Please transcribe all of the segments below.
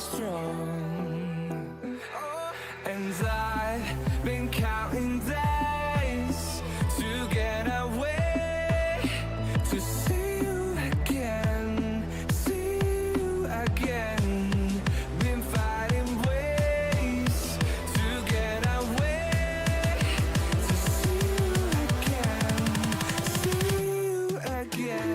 strong. And I've been counting days to get away, to see you again, see you again. Been fighting ways to get away, to see you again, see you again.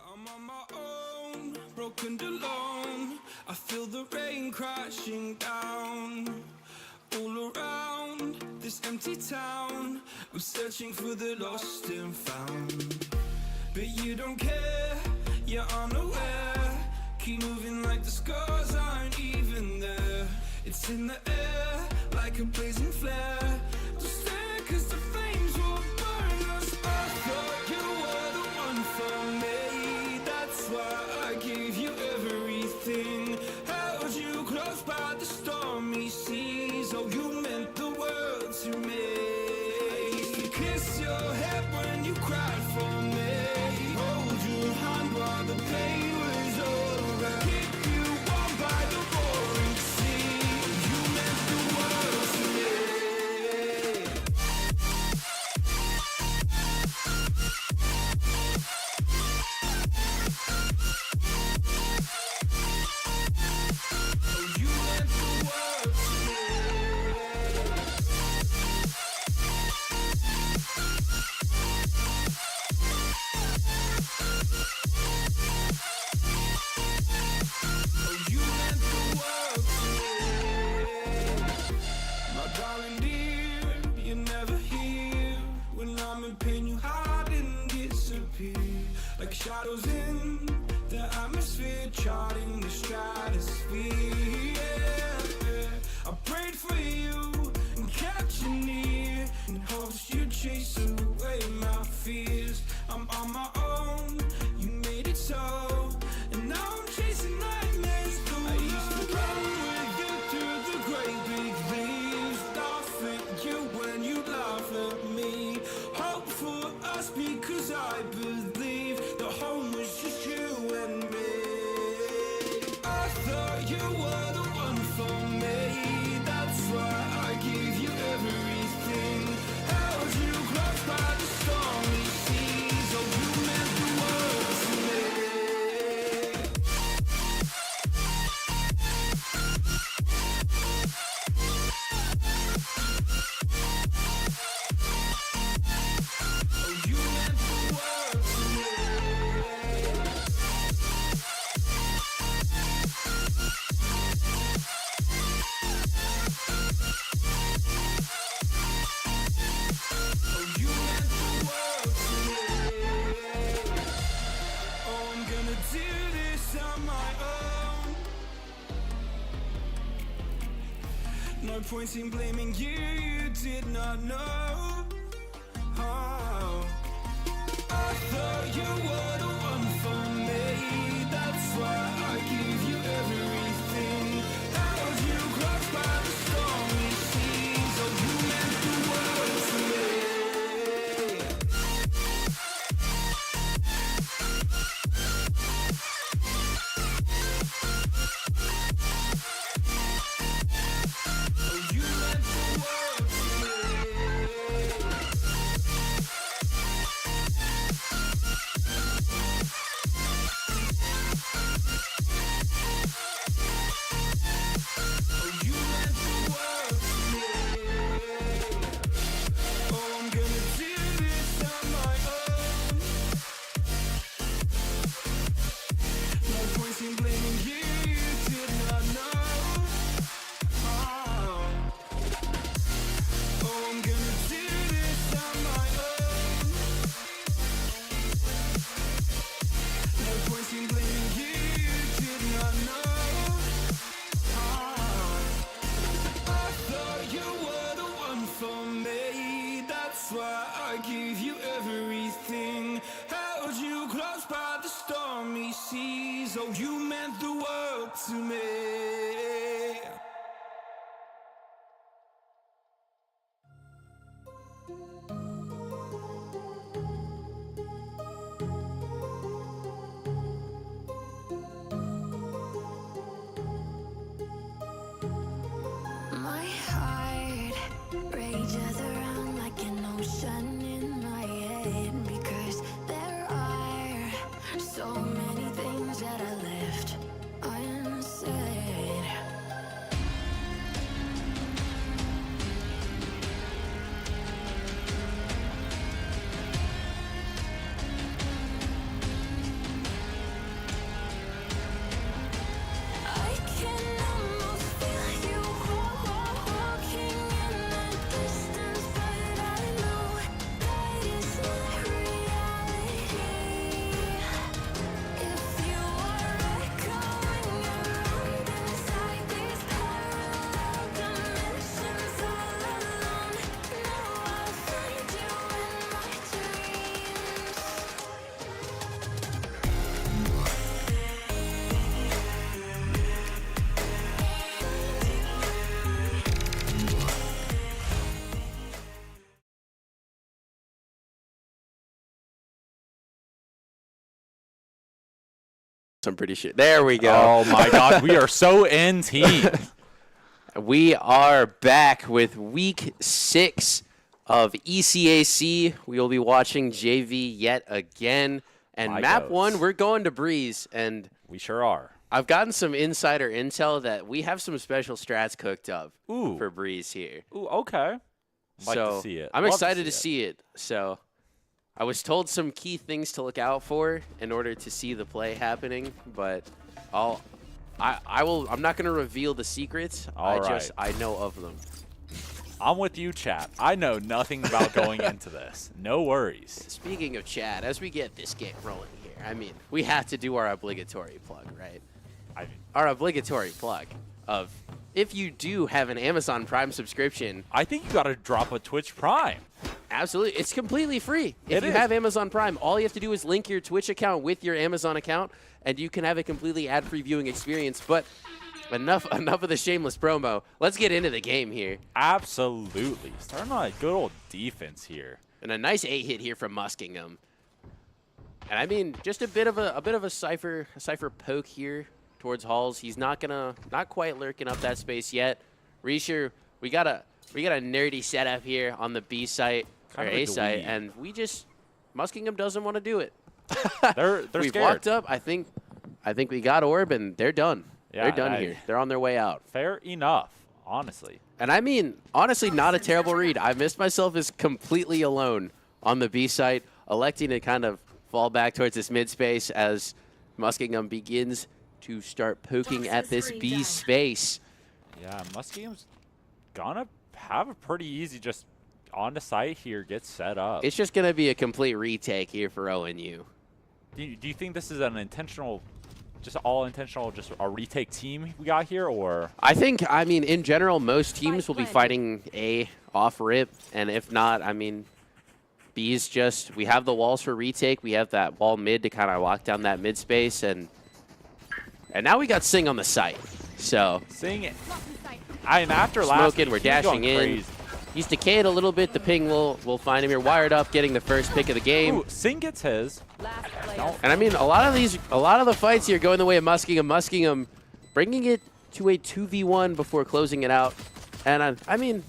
I'm on my own, broken alone. I feel the rain crashing down all around this empty town. I'm searching for the lost and found, but you don't care, you're unaware. Keep moving like the scars aren't even there. It's in the air like a blazing flare. Don't stare 'cause the flames will burn us. I thought you were the one for me. That's why I gave you everything. Held you close by the stormy seas. Oh, you meant the world to me. I used to kiss your head when you cried for me. Hold your hand while the pain was over. Keep you warm by the roaring sea. You meant the world to me. Like shadows in the atmosphere, charting the stratosphere. Yeah. I prayed for you and kept you near, in hopes you'd chase away my fears. I'm on my own, you made it so, and now I'm chasing nightmares through. I used to run with you through the great big leaves, laugh at you when you laugh at me. Hope for us because I believe the home was just you and me. I thought you were the one for me. That's why I gave you everything. Held you close by the stormy seas. Oh, you meant the world to me. No point in blaming you, you did not know. Oh, I thought you were the one for me. That's why I gave you everything. Held you close by the stormy seas. Oh, you meant the world to me. Oh, you meant the world to me. I'm pretty sure. There we go. Oh, my God. We are so in team. We are back with week 6 of ECAC. We will be watching JV yet again. And map 1, we're going to Breeze. And we sure are. I've gotten some insider intel that we have some special strats cooked up for Breeze here. Ooh, okay. Like to see it. I'm excited to see it. So I was told some key things to look out for in order to see the play happening, but I'm not going to reveal the secrets. I know of them. I'm with you, chat. I know nothing about going into this. No worries. Speaking of chat, as we get this game rolling here, I mean, we have to do our obligatory plug, right? Our obligatory plug of if you do have an Amazon Prime subscription. I think you got to drop a Twitch Prime. Absolutely. It's completely free. If you have Amazon Prime, all you have to do is link your Twitch account with your Amazon account, and you can have a completely ad-free viewing experience. But enough of the shameless promo. Let's get into the game here. Absolutely. Starting on a good old defense here. And a nice 8-hit here from Muskingum. And I mean, just a bit of a cipher poke here towards Halls. He's not quite lurking up that space yet. Reisher, we got a nerdy setup here on the B site or A site, and Muskingum doesn't want to do it. They're We've scared. walked up. I think we got orb, and they're done. Yeah, they're done here. They're on their way out. Fair enough, honestly. And I mean, honestly, not a terrible read. I missed myself as completely alone on the B site, electing to kind of fall back towards this mid space as Muskingum begins to start poking at this B space. Yeah, Muskingum's gonna have a pretty easy just on the site here, get set up. It's just gonna be a complete retake here for ONU. Do you think this is an intentional, just all intentional, just a retake team we got here, or? I mean, in general, most teams will be fighting A off rip, and if not, I mean, B's just, we have the walls for retake, we have that wall mid to kind of lock down that mid space, and now we got Sing on the site. So Sing, and after last week, we're dashing in. Crazy. He's decayed a little bit. The ping will find him here. Wired up, getting the first pick of the game. Ooh, Sing gets his. And I mean, a lot of the fights here going the way of Muskingum. Muskingum bringing it to a 2v1 before closing it out. And I mean,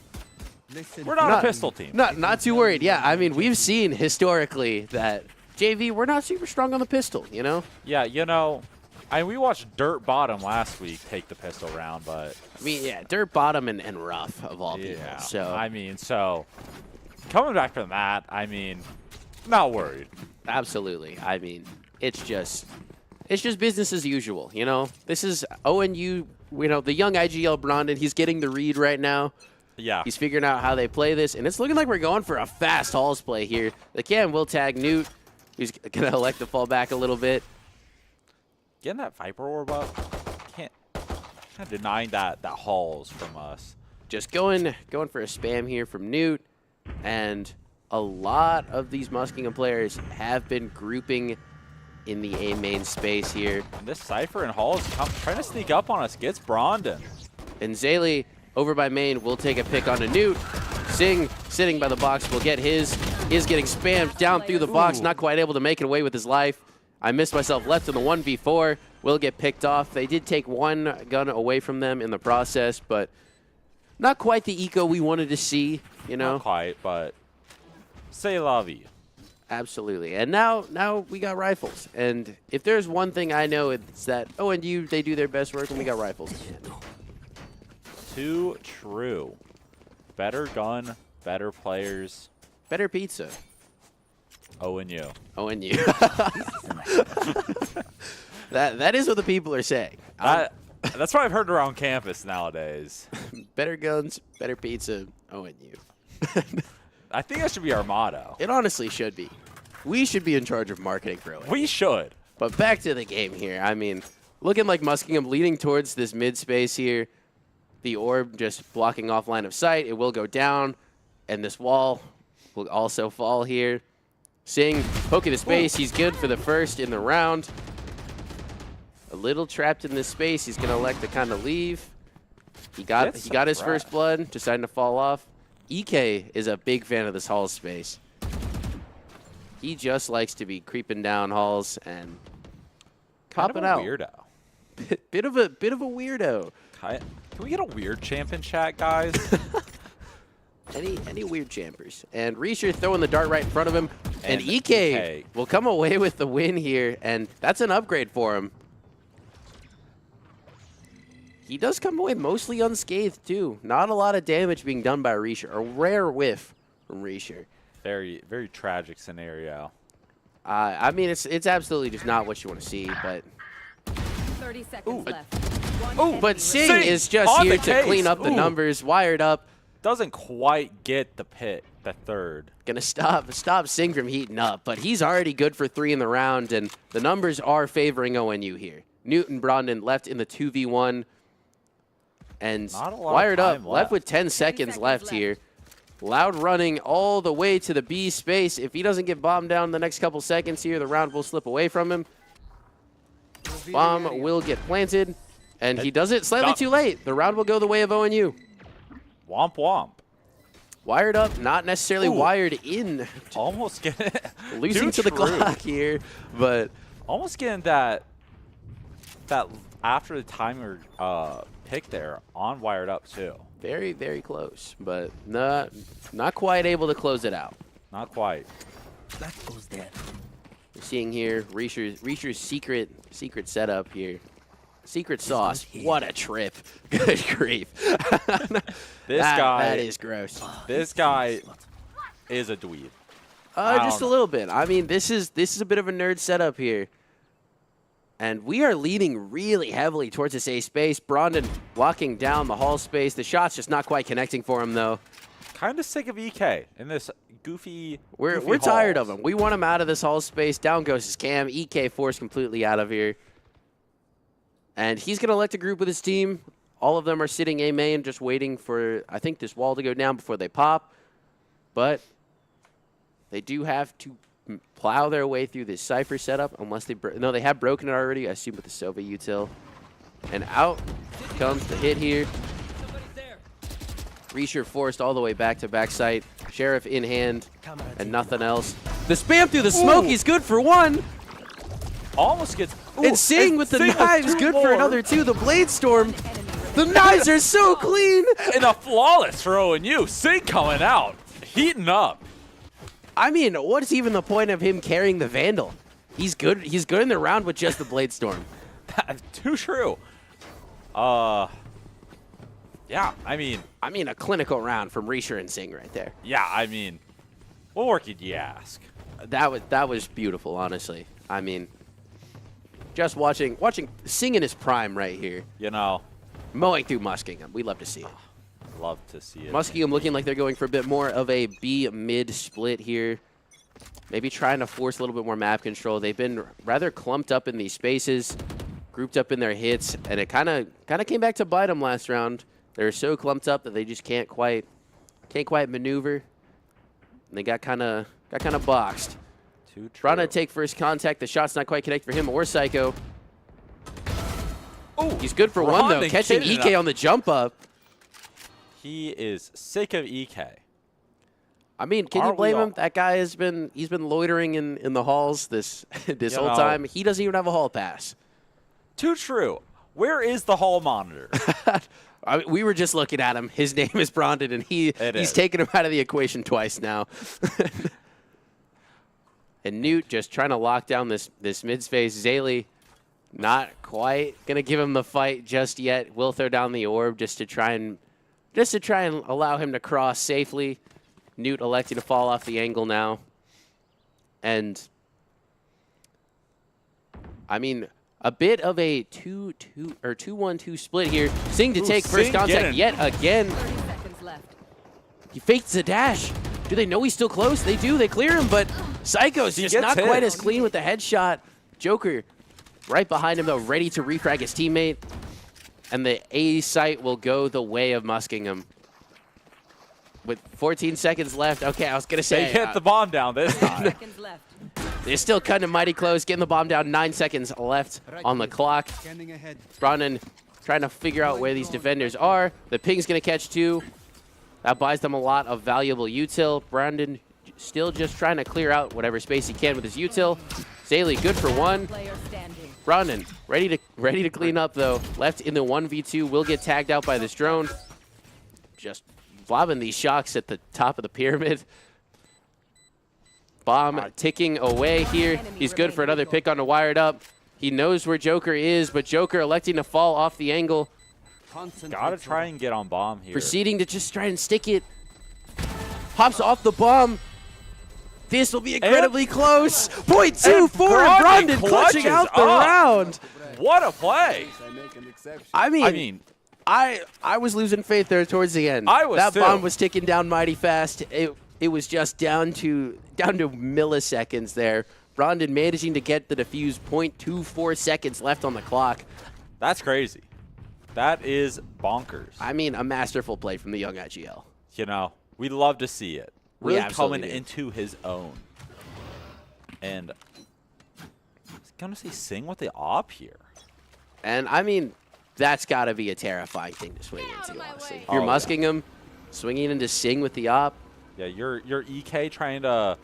we're not a pistol team. Not too worried. Yeah, I mean, we've seen historically that JV, we're not super strong on the pistol, you know? Yeah, you know, we watched Dirt Bottom last week take the pistol round, but I mean, yeah, Dirt Bottom and Rough of all people. So I mean, coming back from that, I mean, not worried. Absolutely. I mean, it's just business as usual, you know? This is ONU, you know, the young IGL Brondon, he's getting the read right now. Yeah. He's figuring out how they play this, and it's looking like we're going for a fast Halls play here. The cam will tag Newt. He's going to elect to fall back a little bit. Getting that Viper Orb up, can't deny that Halls from us. Just going for a spam here from Newt, and a lot of these Muskingum players have been grouping in the A main space here. And this Cypher and Halls trying to sneak up on us, gets Brondon. And Zaylee over by main will take a pick onto Newt. Sing sitting by the box will get his. Is getting spammed down through the box, not quite able to make it away with his life. I missed myself left in the 1v4. Will get picked off. They did take one gun away from them in the process, but not quite the eco we wanted to see, you know? Not quite, but c'est la vie. Absolutely. And now we got rifles. And if there's one thing I know, it's that ONU, they do their best work when we got rifles. Too true. Better gun, better players. Better pizza. ONU. ONU. That is what the people are saying. That's what I've heard around campus nowadays. Better guns, better pizza, ONU. I think that should be our motto. It honestly should be. We should be in charge of marketing for ONU. We should. But back to the game here. I mean, looking like Muskingum leading towards this mid space here. The orb just blocking off line of sight. It will go down, and this wall will also fall here. Sing poking the space. He's good for the first in the round. A little trapped in this space. He's going to elect to kind of leave. He got his first blood, deciding to fall off. EK is a big fan of this Halls space. He just likes to be creeping down Halls and popping out. Weirdo. Bit of a weirdo. Can we get a weird champ in chat, guys? Any weird champers. And Reisher throwing the dart right in front of him. And And EK will come away with the win here, and that's an upgrade for him. He does come away mostly unscathed, too. Not a lot of damage being done by Reisher. A rare whiff from Reisher. Very, very tragic scenario. I mean, it's absolutely just not what you want to see, but... 30 seconds left. Oh, but Sing Sing is just on here the to case. clean up the Ooh. numbers, wired up. Doesn't quite get the third. Gonna stop Sing from heating up, but he's already good for 3 in the round, and the numbers are favoring ONU here. Newton Brondon left in the 2v1, and Not a lot of wired up, time left with 10 seconds left here. Loud running all the way to the B space. If he doesn't get bombed down in the next couple seconds here, the round will slip away from him. Bomb will get planted, and he does it slightly too late. The round will go the way of ONU. Womp womp. Wired up, not necessarily wired in. Almost getting Losing to the clock here, but almost getting that after the timer pick there on wired up too. very, very close. But not quite able to close it out. Not quite. That goes there. We're seeing here Reisher's secret setup here. Secret sauce. What a trip. Good grief. This guy. That is gross. This guy is a dweeb. Just a little bit. I mean, this is a bit of a nerd setup here. And we are leaning really heavily towards this A space. Brondon walking down the hall space. The shot's just not quite connecting for him, though. Kind of sick of EK in this goofy. We're tired of him. We want him out of this hall space. Down goes his cam. EK forced completely out of here. And he's going to elect a group with his team. All of them are sitting A main, just waiting for, I think, this wall to go down before they pop. But they do have to plow their way through this Cypher setup, unless no, they have broken it already, I assume, with the Sova util. And out comes the hit here. Reisher forced all the way back to backside. Sheriff in hand, and nothing else. The spam through the smoke, he's good for 1. Almost gets. And Sing with the knives, good for another 2. The Blade Storm, the knives are so clean. And a flawless for ONU. Sing coming out, heating up. I mean, what's even the point of him carrying the Vandal? He's good. He's good in the round with just the Blade Storm. Too true. Yeah, I mean, a clinical round from Reisher and Sing right there. yeah, I mean, what more could you ask? That was beautiful, honestly. I mean, just watching Sing in his prime right here, You know, mowing through Muskingum. We love to see it. love to see it. Muskingum looking like they're going for a bit more of a B mid split here. Maybe trying to force a little bit more map control. They've been rather clumped up in these spaces, grouped up in their hits, and it kind of came back to bite them last round. They're so clumped up that they just can't quite maneuver. And they got kind of boxed. Too true. Trying to take first contact. The shot's not quite connected for him or Psycho. Oh, He's good for 1 though, catching EK on the jump up. He is sick of EK. I mean, can you Aren't we blame all? him? That guy he's been loitering in the halls this whole know. time. He doesn't even have a hall pass. Too true. Where is the hall monitor? I mean, we were just looking at him. His name is Brondon, and he's is. taken him out of the equation twice now. And Newt just trying to lock down this mid space. Zaylee not quite gonna give him the fight just yet. Will throw down the orb just to try and allow him to cross safely. Newt electing to fall off the angle now. And I mean, a bit of a 2-2 or 2-1-2 split here. Sing to take first Sing contact getting- yet again. 30 seconds left. He fakes the dash. Do they know he's still close? They do. They clear him, but Psycho's just gets not hit. quite as clean with the headshot. Joker right behind him, though, ready to refrag his teammate. And the A site will go the way of Muskingum. With 14 seconds left. Okay, I was going to say. They hit the bomb down this time. Seconds left. They're still cutting it mighty close. Getting the bomb down. 9 seconds left on the clock. Scanning ahead. Brondon trying to figure out where these defenders are. The ping's going to catch 2. That buys them a lot of valuable util. Brandon still just trying to clear out whatever space he can with his util. Zaylee good for 1. Player standing. Brandon, ready to clean up though. Left in the 1v2, will get tagged out by this drone. Just lobbing these shocks at the top of the pyramid. Bomb ticking away here. He's good for another pick on the wired up. He knows where Joker is, but Joker electing to fall off the angle. Gotta try and get on bomb here. Proceeding to just try and stick it. Pops off the bomb. This will be incredibly close. .24 and Brandon clutching out the round. What a play. I mean, I was losing faith there towards the end. I was That too. bomb was ticking down mighty fast. It was just down to milliseconds there. Brandon managing to get the defuse. 0.24 seconds left on the clock. That's crazy. That is bonkers. I mean, a masterful play from the young IGL. You know, we love to see it. We Really absolutely coming do. into his own. And I was going to say sing with the op here. And I mean, that's got to be a terrifying thing to swing into, honestly. If you're Oh, yeah. Muskingum, swinging into Sing with the op. Yeah, your EK trying to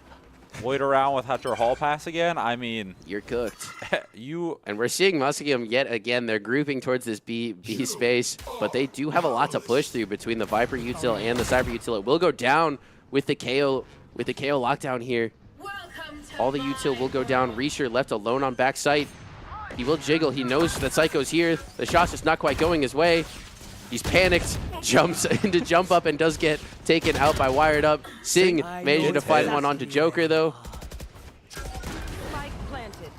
loiter around without your hall pass again. I mean, You're cooked. you And we're seeing Muskingum yet again. They're grouping towards this B space, but they do have a lot to push through between the Viper util and the Cyber util. It will go down with the KO lockdown here. All the util will go down. Reacher left alone on backside. He will jiggle. He knows that Psycho's here. The shot's just not quite going his way. He's panicked, jumps into jump up, and does get taken out by wired up. Sing managing to find one onto Joker though. Spike planted.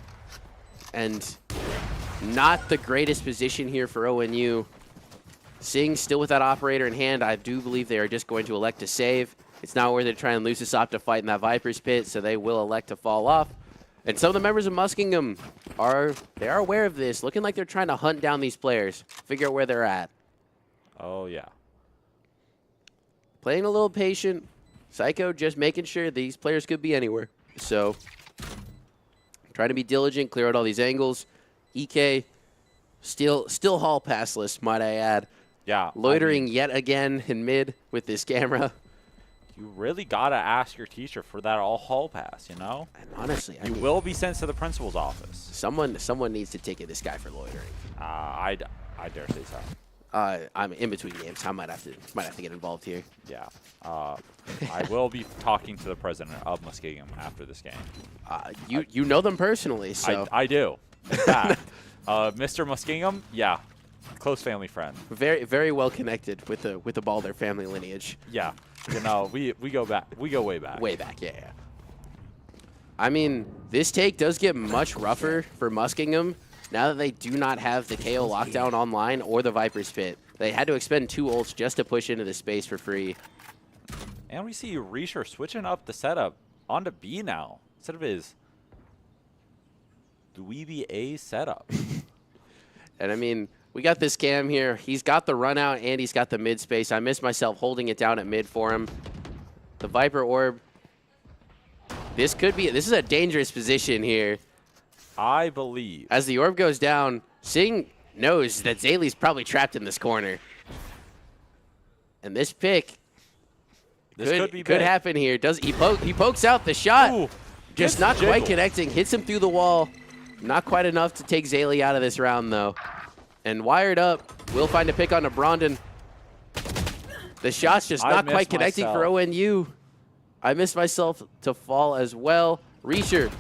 And not the greatest position here for ONU. Sing still with that operator in hand. I do believe they are just going to elect to save. It's not worth it to try and lose this op to fight in that Viper's pit, so they will elect to fall off. And some of the members of Muskingum are aware of this, looking like they're trying to hunt down these players, figure out where they're at. Oh, yeah. Playing a little patient. Psycho just making sure these players could be anywhere. So, trying to be diligent, clear out all these angles. EK, still hall passless, might I add. Yeah. Loitering I mean, yet again in mid with this camera. you really got to ask your teacher for that all hall pass, you know? And honestly, I You mean, will be sent to the principal's office. someone needs to ticket this guy for loitering. I dare say so. I'm in between games. I might have to get involved here. Yeah. I will be talking to the president of Muskingum after this game. You know them personally, so I do. In fact, Mr. Muskingum, yeah, close family friend. very very well connected with the Balder family lineage. Yeah. You know, we go back. We go way back. Way back, yeah. I mean, this take does get much rougher for Muskingum now that they do not have the KO lockdown online or the Viper's Pit. They had to expend 2 ults just to push into the space for free. And we see Reacher switching up the setup onto B now instead of his dweeby A setup. And I mean, we got this cam here. He's got the run out and he's got the mid space. I missed myself holding it down at mid for him. The Viper orb. This is a dangerous position here. I believe. As the orb goes down, Sing knows that Zaylee's probably trapped in this corner. And this pick could happen here. He pokes out the shot. Ooh, Just gets not the quite jiggle. connecting. Hits him through the wall. Not quite enough to take Zaylee out of this round, though. And wired up. Will find a pick on to Brandon. The shot's just not quite connecting for ONU. I missed myself to fall as well. Reacher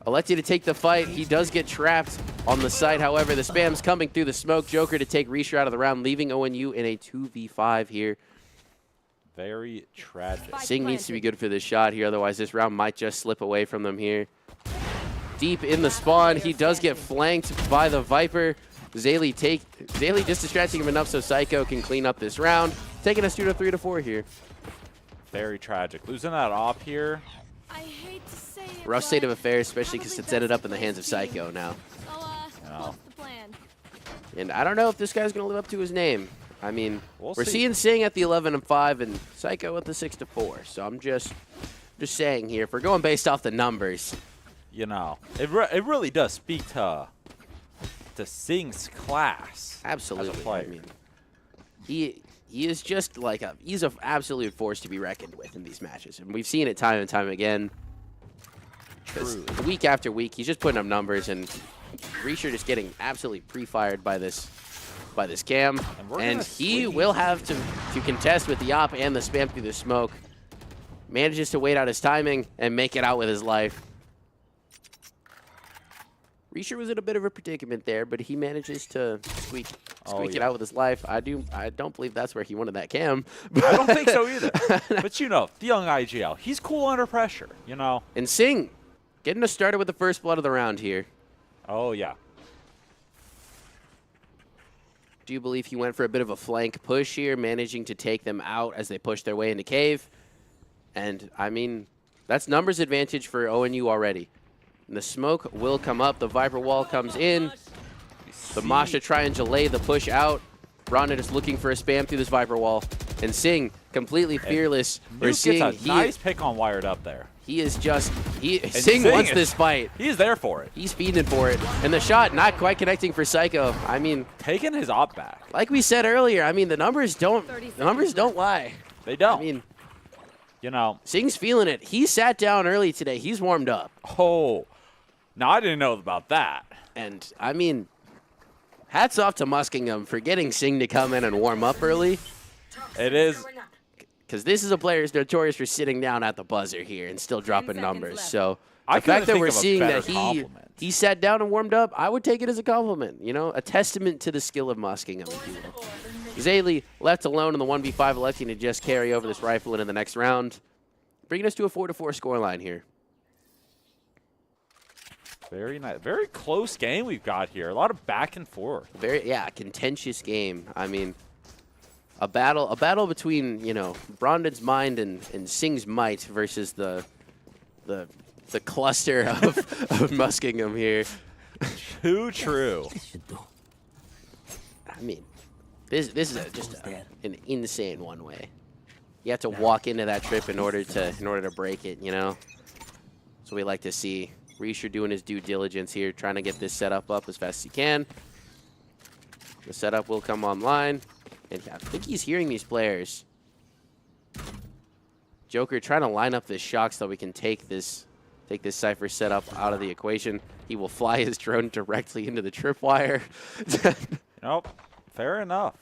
elected to take the fight. He does get trapped on the site. However, the spam's coming through the smoke. Joker to take Reacher out of the round, leaving ONU in a 2v5 here. Very tragic. Sing needs to be good for this shot here. Otherwise, this round might just slip away from them here. Deep in the spawn. He does get flanked by the Viper. Zaylee just distracting him enough so Psycho can clean up this round. Taking us to 3-4 here. Very tragic. Losing that op here. I hate to say it, Rough state of but affairs, especially because probably it's ended best up in the to hands of play Psycho team. now. So, what's the plan? And I don't know if this guy's going to live up to his name. I mean, We'll we're see. seeing Sing at the 11-5 and Psycho at the 6-4. So I'm just saying here, if we're going based off the numbers. You know, it really does speak to Sing's class. Absolutely. As a player. I mean, he is just like he's an absolute force to be reckoned with in these matches. And we've seen it time and time again. 'Cause Truly. week after week, he's just putting up numbers. And Reacher just getting absolutely pre-fired by this cam, we're and gonna he squeeze. will have to contest with the op and the spam through the smoke. Manages to wait out his timing and make it out with his life. Reacher was in a bit of a predicament there, but he manages to squeak it out with his life. I don't believe that's where he wanted that cam. I don't think so either. But you know, the young IGL, he's cool under pressure, you know. And Singh getting us started with the first blood of the round here. Oh, yeah. Do you believe he went for a bit of a flank push here, managing to take them out as they push their way into cave? And, I mean, that's numbers advantage for ONU already. And the smoke will come up. The Viper wall comes in. The Masha try and delay the push out. Rondon is looking for a spam through this Viper wall. And Singh, completely fearless. We're seeing gets a nice pick on Wired up there. He is just, Singh wants this fight. He's there for it. He's feeding for it. And the shot not quite connecting for Psycho. I mean, taking his op back. Like we said earlier, I mean, the numbers don't lie. They don't. I mean, you know, Singh's feeling it. He sat down early today. He's warmed up. Oh, now I didn't know about that. And, I mean, hats off to Muskingum for getting Singh to come in and warm up early. It is. Because this is a player who's notorious for sitting down at the buzzer here and still dropping numbers. left. So I the fact that couldn't we're think of a seeing that better compliment. he sat down and warmed up, I would take it as a compliment. You know, a testament to the skill of Muskingum, if you will. Zaylee left alone in the 1v5, electing to just carry over this rifle into the next round, bringing us to a 4-4 scoreline here. Very nice. Very close game we've got here. A lot of back and forth. Contentious game. I mean, a battle between, you know, Brondon's mind and Singh's might versus the cluster of Muskingum here. Too true. I mean, this is just an insane one way. You have to walk into that trip in order to break it, you know. So we like to see Reacher doing his due diligence here, trying to get this setup up as fast as he can. The setup will come online, and I think he's hearing these players. Joker trying to line up this shock so we can take this Cypher setup out of the equation. He will fly his drone directly into the tripwire. Nope. Fair enough.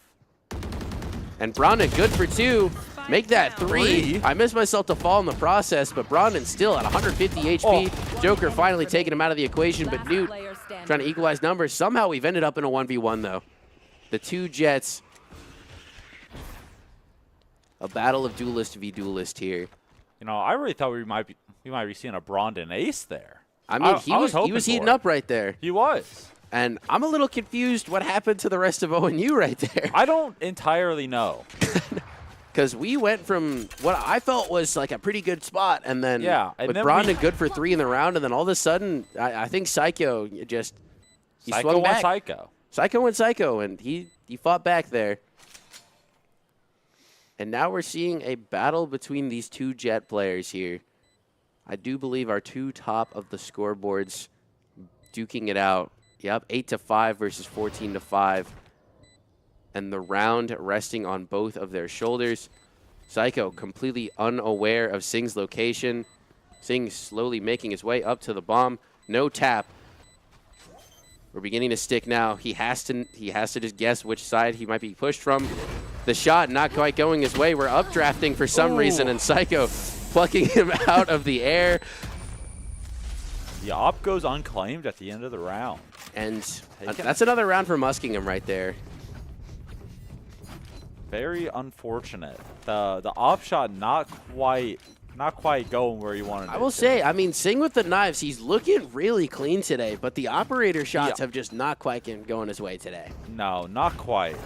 And Brondon good for 2. Make that 3. I missed myself to fall in the process, but Brondon still at 150 HP. Joker finally taking him out of the equation, but Newt trying to equalize numbers. Somehow we've ended up in a 1v1, though. The 2 Jets. A battle of duelist v duelist here. You know, I really thought we might be seeing a Brondon ace there. I mean, he was heating up right there. He was. And I'm a little confused what happened to the rest of ONU right there. I don't entirely know. Because we went from what I felt was like a pretty good spot, and then with then Brondon good for 3 in the round, and then all of a sudden, I think Psycho just Psycho swung went back. Psycho. Psycho went Psycho, and he fought back there. And now we're seeing a battle between these 2 Jet players here. I do believe our 2 top of the scoreboards duking it out. Yep, 8-5 versus 14-5. And the round resting on both of their shoulders. Psycho completely unaware of Singh's location. Singh slowly making his way up to the bomb. No tap. We're beginning to stick now. He has to just guess which side he might be pushed from. The shot not quite going his way. We're updrafting for some reason, and Psycho plucking him out of the air. The op goes unclaimed at the end of the round. And that's another round for Muskingum right there. Very unfortunate. The op shot not quite going where you wanted it. I will say, I mean, Singh with the knives, he's looking really clean today, but the operator shots have just not quite been going his way today. No, not quite.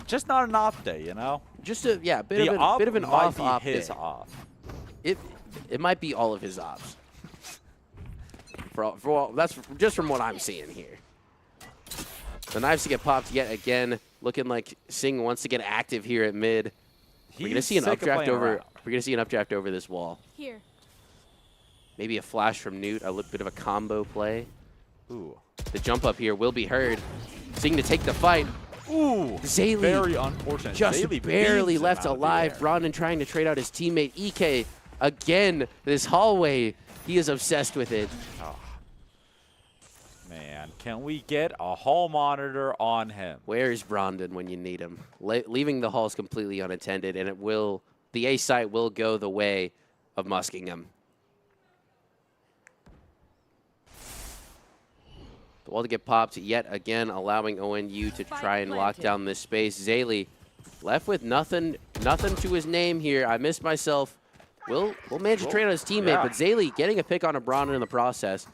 Just not an op day, you know. Just a bit of an off op day. His op. It might be all of his ops. That's just from what I'm seeing here. The knives to get popped yet again. Looking like Singh wants to get active here at mid. We're gonna see an updraft over. We're gonna see an updraft over this wall. Here. Maybe a flash from Newt. A little bit of a combo play. Ooh. The jump up here will be heard. Singh to take the fight. Ooh. Zaylee very unfortunate. just Zaylee barely beats him left out of the alive. air. Brondon trying to trade out his teammate EK again. This hallway, he is obsessed with it. Man, can we get a hall monitor on him? Where's Brondon when you need him? Leaving the halls completely unattended, and the A site will go the way of Muskingum. The wall to get popped yet again, allowing ONU to try and lock down this space. Zaylee left with nothing to his name here. I missed myself. Will manage to trade on his teammate, but Zaylee getting a pick on a Brondon in the process.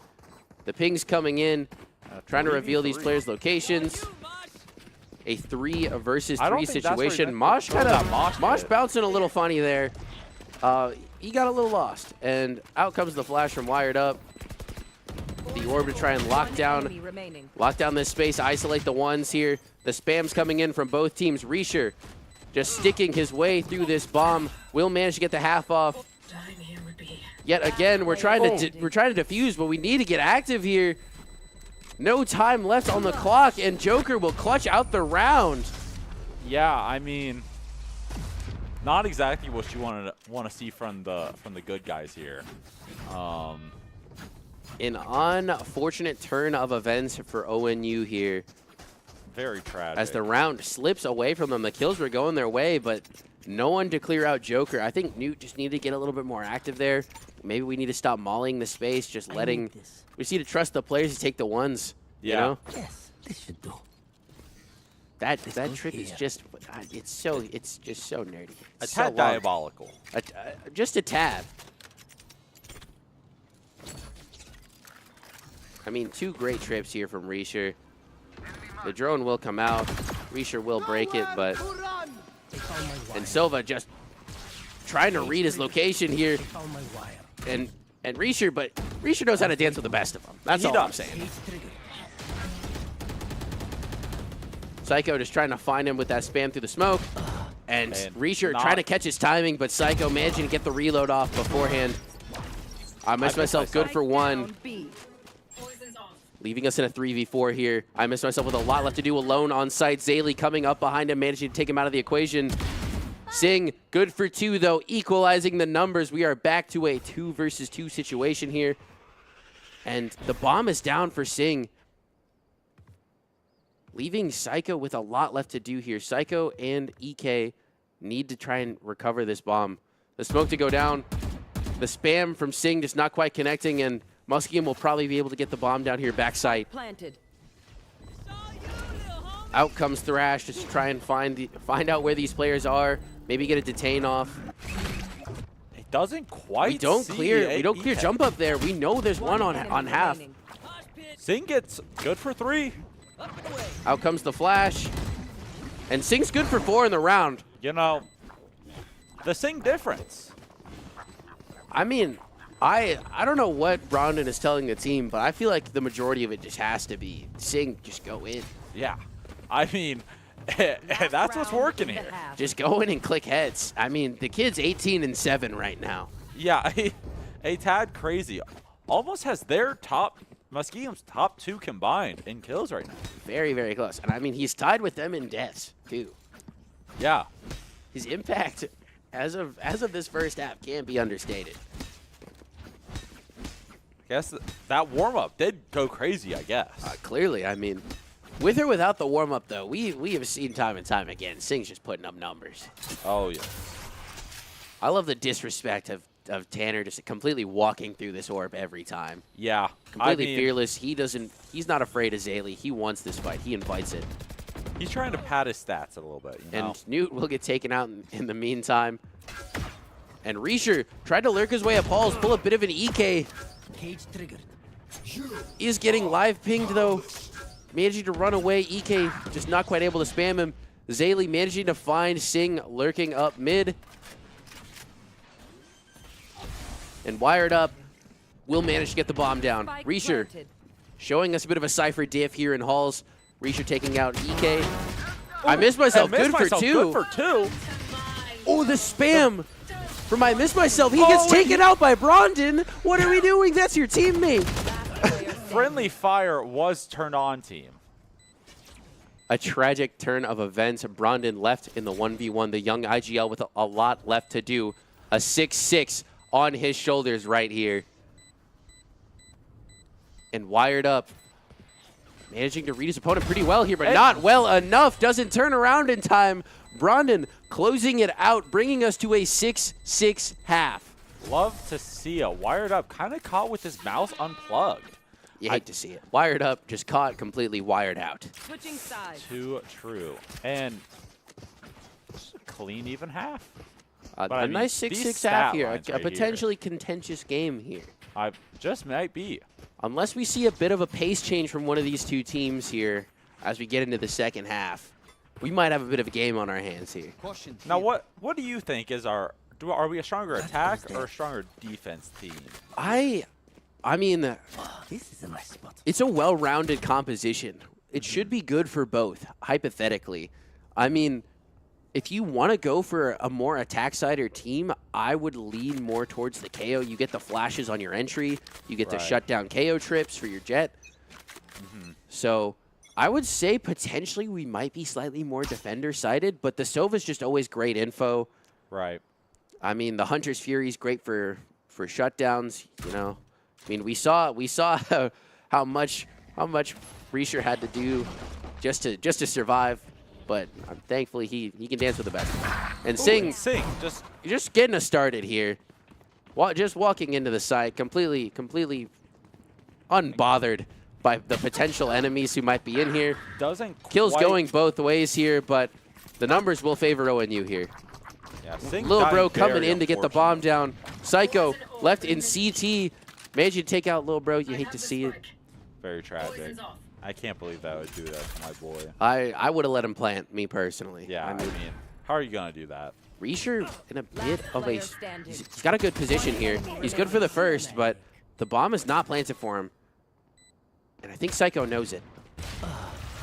The ping's coming in, trying to reveal these players' locations. A 3 versus 3 situation. Mosh bouncing a little funny there. He got a little lost, and out comes the flash from Wired Up. The orb to try and lock down this space, isolate the ones here. The spam's coming in from both teams. Reisher just sticking his way through this bomb. Will manage to get the half off. Yet again, we're trying to defuse, but we need to get active here. No time left on the clock, and Joker will clutch out the round. Yeah, I mean, not exactly what you want to see from the good guys here. An unfortunate turn of events for ONU here. Very tragic. As the round slips away from them, the kills were going their way, but no one to clear out Joker. I think Newt just needed to get a little bit more active there. Maybe we need to stop mauling the space, just letting. We just need to trust the players to take the ones. Yeah. You know? Yes, this should do. That trick is just it's just so nerdy. A It's so tad long. diabolical. Just a tad. I mean, 2 great trips here from Reisher. The drone will come out. Reisher will break it, but and Silva just trying to read his location here. And Reisher, but Reisher knows how to dance with the best of them. That's all I'm saying. Psycho just trying to find him with that spam through the smoke. And Reisher trying to catch his timing, but Psycho managing to get the reload off beforehand. I missed myself good for 1. Leaving us in a 3v4 here. I missed myself with a lot left to do alone on site. Zaylee coming up behind him, managing to take him out of the equation. Singh, good for 2, though, equalizing the numbers. We are back to a 2 versus 2 situation here. And the bomb is down for Singh. Leaving Psycho with a lot left to do here. Psycho and EK need to try and recover this bomb. The smoke to go down. The spam from Singh just not quite connecting, and Muskingum will probably be able to get the bomb down here backside. Planted. Out comes Thrash just to try and find out where these players are. Maybe get a detain off. It doesn't quite. We don't clear jump up there. We know there's one on half. Singh gets good for 3. Out comes the flash, and Singh's good for 4 in the round. You know, the Singh difference. I mean, I don't know what Brondon is telling the team, but I feel like the majority of it just has to be Singh just go in. Yeah, I mean, that's what's working here. Just go in and click heads. I mean, the kid's 18-7 right now. Yeah, a tad crazy. Almost has their Muskingum's top 2 combined in kills right now. Very, very close. And I mean, he's tied with them in deaths, too. Yeah. His impact as of this first half can't be understated. I guess that warm-up did go crazy, I guess. Clearly, I mean, with or without the warm-up, though, we have seen time and time again, Singh's just putting up numbers. Oh, yeah. I love the disrespect of Tanner just completely walking through this orb every time. Yeah. Completely fearless. He's not afraid of Zaylee. He wants this fight. He invites it. He's trying to pad his stats a little bit, you know? And Newt will get taken out in the meantime. And Reisher tried to lurk his way up halls, pull a bit of an EK. Cage triggered. He is getting live pinged, though. Managing to run away. EK just not quite able to spam him. Zaylee managing to find Singh lurking up mid. And Wired Up will manage to get the bomb down. Reisher showing us a bit of a Cypher diff here in halls. Reisher taking out EK. I missed myself. Good for 2. Good for 2. Oh, the spam from I missed myself. He gets taken out by Brondon. What are we doing? That's your teammate. Friendly fire was turned on, team. A tragic turn of events. Brondon left in the 1v1. The young IGL with a lot left to do. A 6-6 on his shoulders right here. And Wired Up managing to read his opponent pretty well here, but not well enough. Doesn't turn around in time. Brondon closing it out, bringing us to a 6-6 half. Love to see a wired up, kind of caught with his mouse unplugged. You hate to see it. Wired up, just caught completely wired out. Switching sides. Too true. And just a clean even half. A I mean, nice these 6-6 stat half here. lines A right potentially contentious game here. I just might be. Unless we see a bit of a pace change from one of these two teams here as we get into the second half, we might have a bit of a game on our hands here. Now, what do you think is are we a stronger attack or a stronger defense team? I mean, This is a nice spot. it's a well-rounded composition. It should be good for both, hypothetically. I mean, if you want to go for a more attack-sider team, I would lean more towards the KO. You get the flashes on your entry. You get to shut down KO trips for your jet. So I would say potentially we might be slightly more defender-sided, but the Sova's just always great info. Right. I mean, the Hunter's Fury is great for shutdowns, you know. I mean, we saw how much Reisher had to do just to survive, but thankfully he can dance with the best. And Sing just getting us started here. Just walking into the site completely unbothered by the potential enemies who might be in here. Kills going both ways here, but the numbers will favor ONU here. Yeah, Sing Little bro died very coming in to get the bomb down. Psycho left in CT. Managed to take out Little bro. You hate to see it. Very tragic. I can't believe that would do that to my boy. I would have let him plant, me personally. Yeah, I mean, how are you going to do that? Reisher in a bit of a... He's got a good position here. He's good for the first, but the bomb is not planted for him. And I think Psycho knows it.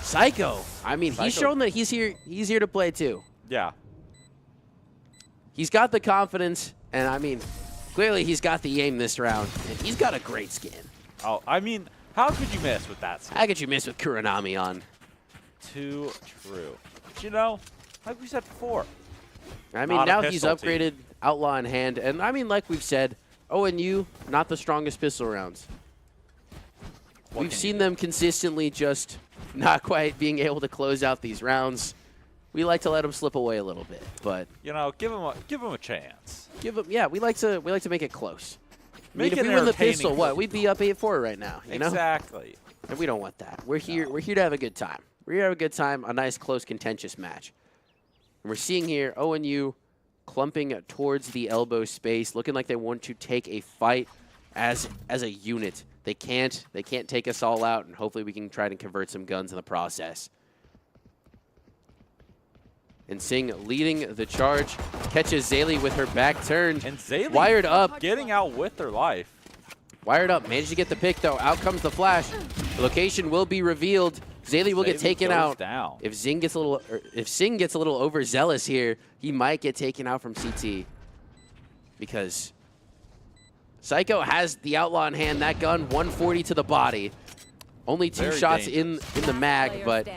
Psycho! I mean, he's shown that he's here to play too. Yeah. He's got the confidence, and I mean, clearly he's got the aim this round, and he's got a great skin. Oh, I mean, how could you miss with that skin? How could you miss with Kuronami on? Too true. But you know, like we said before. I mean, now he's upgraded Outlaw in hand, and I mean, like we've said, ONU, not the strongest pistol rounds. We've seen them consistently just not quite being able to close out these rounds. We like to let them slip away a little bit, but you know, give them a chance. Yeah, we like to make it close. I mean, Make if it we win the entertaining pistol, what? We'd be up 8-4 right now, you know? Exactly. And we don't want that. We're here to have a good time. We're here to have a good time, a nice, close, contentious match. And we're seeing here ONU clumping towards the elbow space, looking like they want to take a fight as a unit. They can't take us all out, and hopefully we can try to convert some guns in the process. And Sing leading the charge, catches Zaylee with her back turned. And Zaylee wired up, getting out with their life. Wired up, managed to get the pick though. Out comes the flash. The location will be revealed. Zaylee will get taken out. Down. If Sing gets a little overzealous here, he might get taken out from CT. Because Psycho has the Outlaw in hand. That gun, 140 to the body. Only two shots in the mag, but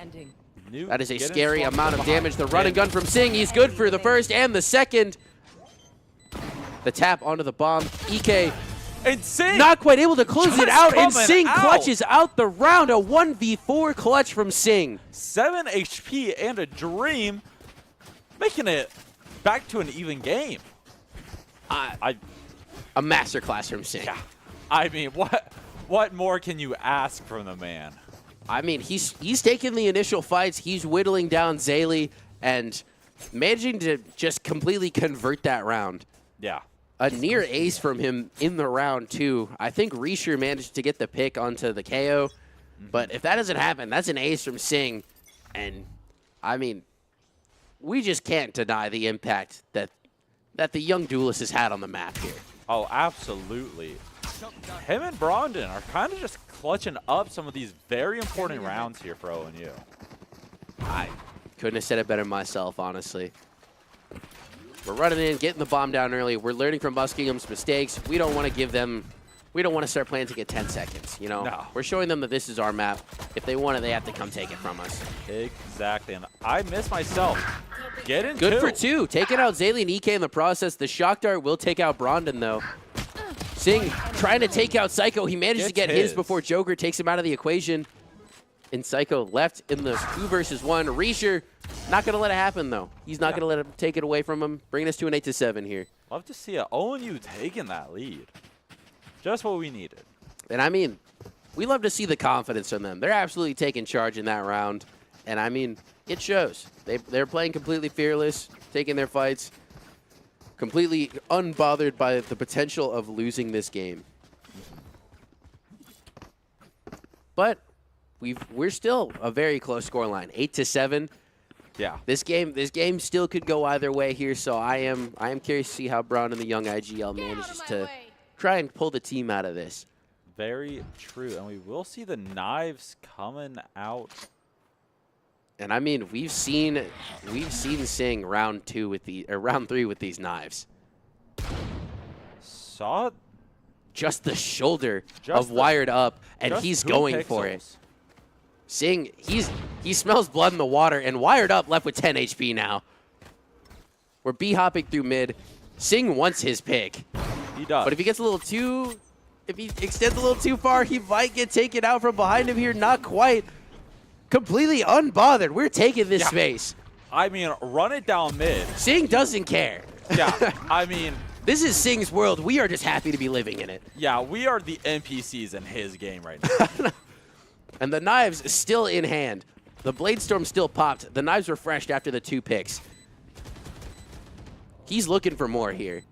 that is a scary amount of damage. The run and gun from Sing. He's good for the first and the second. The tap onto the bomb. EK and Sing not quite able to close it out, and Sing out. clutches out the round. A 1v4 clutch from Sing. 7 HP and a dream, making it back to an even game. A masterclass from Sing. Yeah. I mean, what more can you ask from the man? I mean, he's taking the initial fights. He's whittling down Zaylee and managing to just completely convert that round. Yeah. A near ace from him in the round, too. I think Reisher managed to get the pick onto the KO. But if that doesn't happen, that's an ace from Sing. And, I mean, we just can't deny the impact that the young duelist has had on the map here. Oh, absolutely. Him and Brondon are kind of just clutching up some of these very important rounds here for ONU. I couldn't have said it better myself, honestly. We're running in, getting the bomb down early. We're learning from Muskingum's mistakes. We don't want to give them... We don't want to start planting at 10 seconds, you know? No. We're showing them that this is our map. If they want it, they have to come take it from us. Exactly, and I miss myself. Get in Good for two. Taking out Zaylee and EK in the process. The shock dart will take out Brondon, though. Sing trying to take out Psycho. He manages to get his before Joker takes him out of the equation. and Psycho left in the 2 versus 1. Reisher not going to let it happen, though. He's not going to let him take it away from him, bringing us to an 8-7 here. Love to see a ONU taking that lead. Just what we needed. And I mean, we love to see the confidence from them. They're absolutely taking charge in that round. And I mean, it shows. They're playing completely fearless, taking their fights, completely unbothered by the potential of losing this game. But we're still a very close scoreline, 8-7. Yeah. This game still could go either way here. So I am curious to see how Braun and the young IGL manages to try and pull the team out of this. Very true, and we will see the knives coming out. And I mean, we've seen Sing round 3 with these knives. Saw Just the shoulder Just of Wired Up, and just he's 2 going pixels. for it. Sing, he smells blood in the water, and Wired Up left with 10 HP now. We're B-hopping through mid. Sing wants his pick. He does. But if he gets if he extends a little too far, he might get taken out from behind him here. Not quite. Completely unbothered. We're taking this space. I mean, run it down mid. Sing doesn't care. Yeah, I mean, This is Sing's world. We are just happy to be living in it. yeah, we are the NPCs in his game right now. And the knives still in hand. The Blade Storm still popped. The knives refreshed after the 2 picks. He's looking for more here.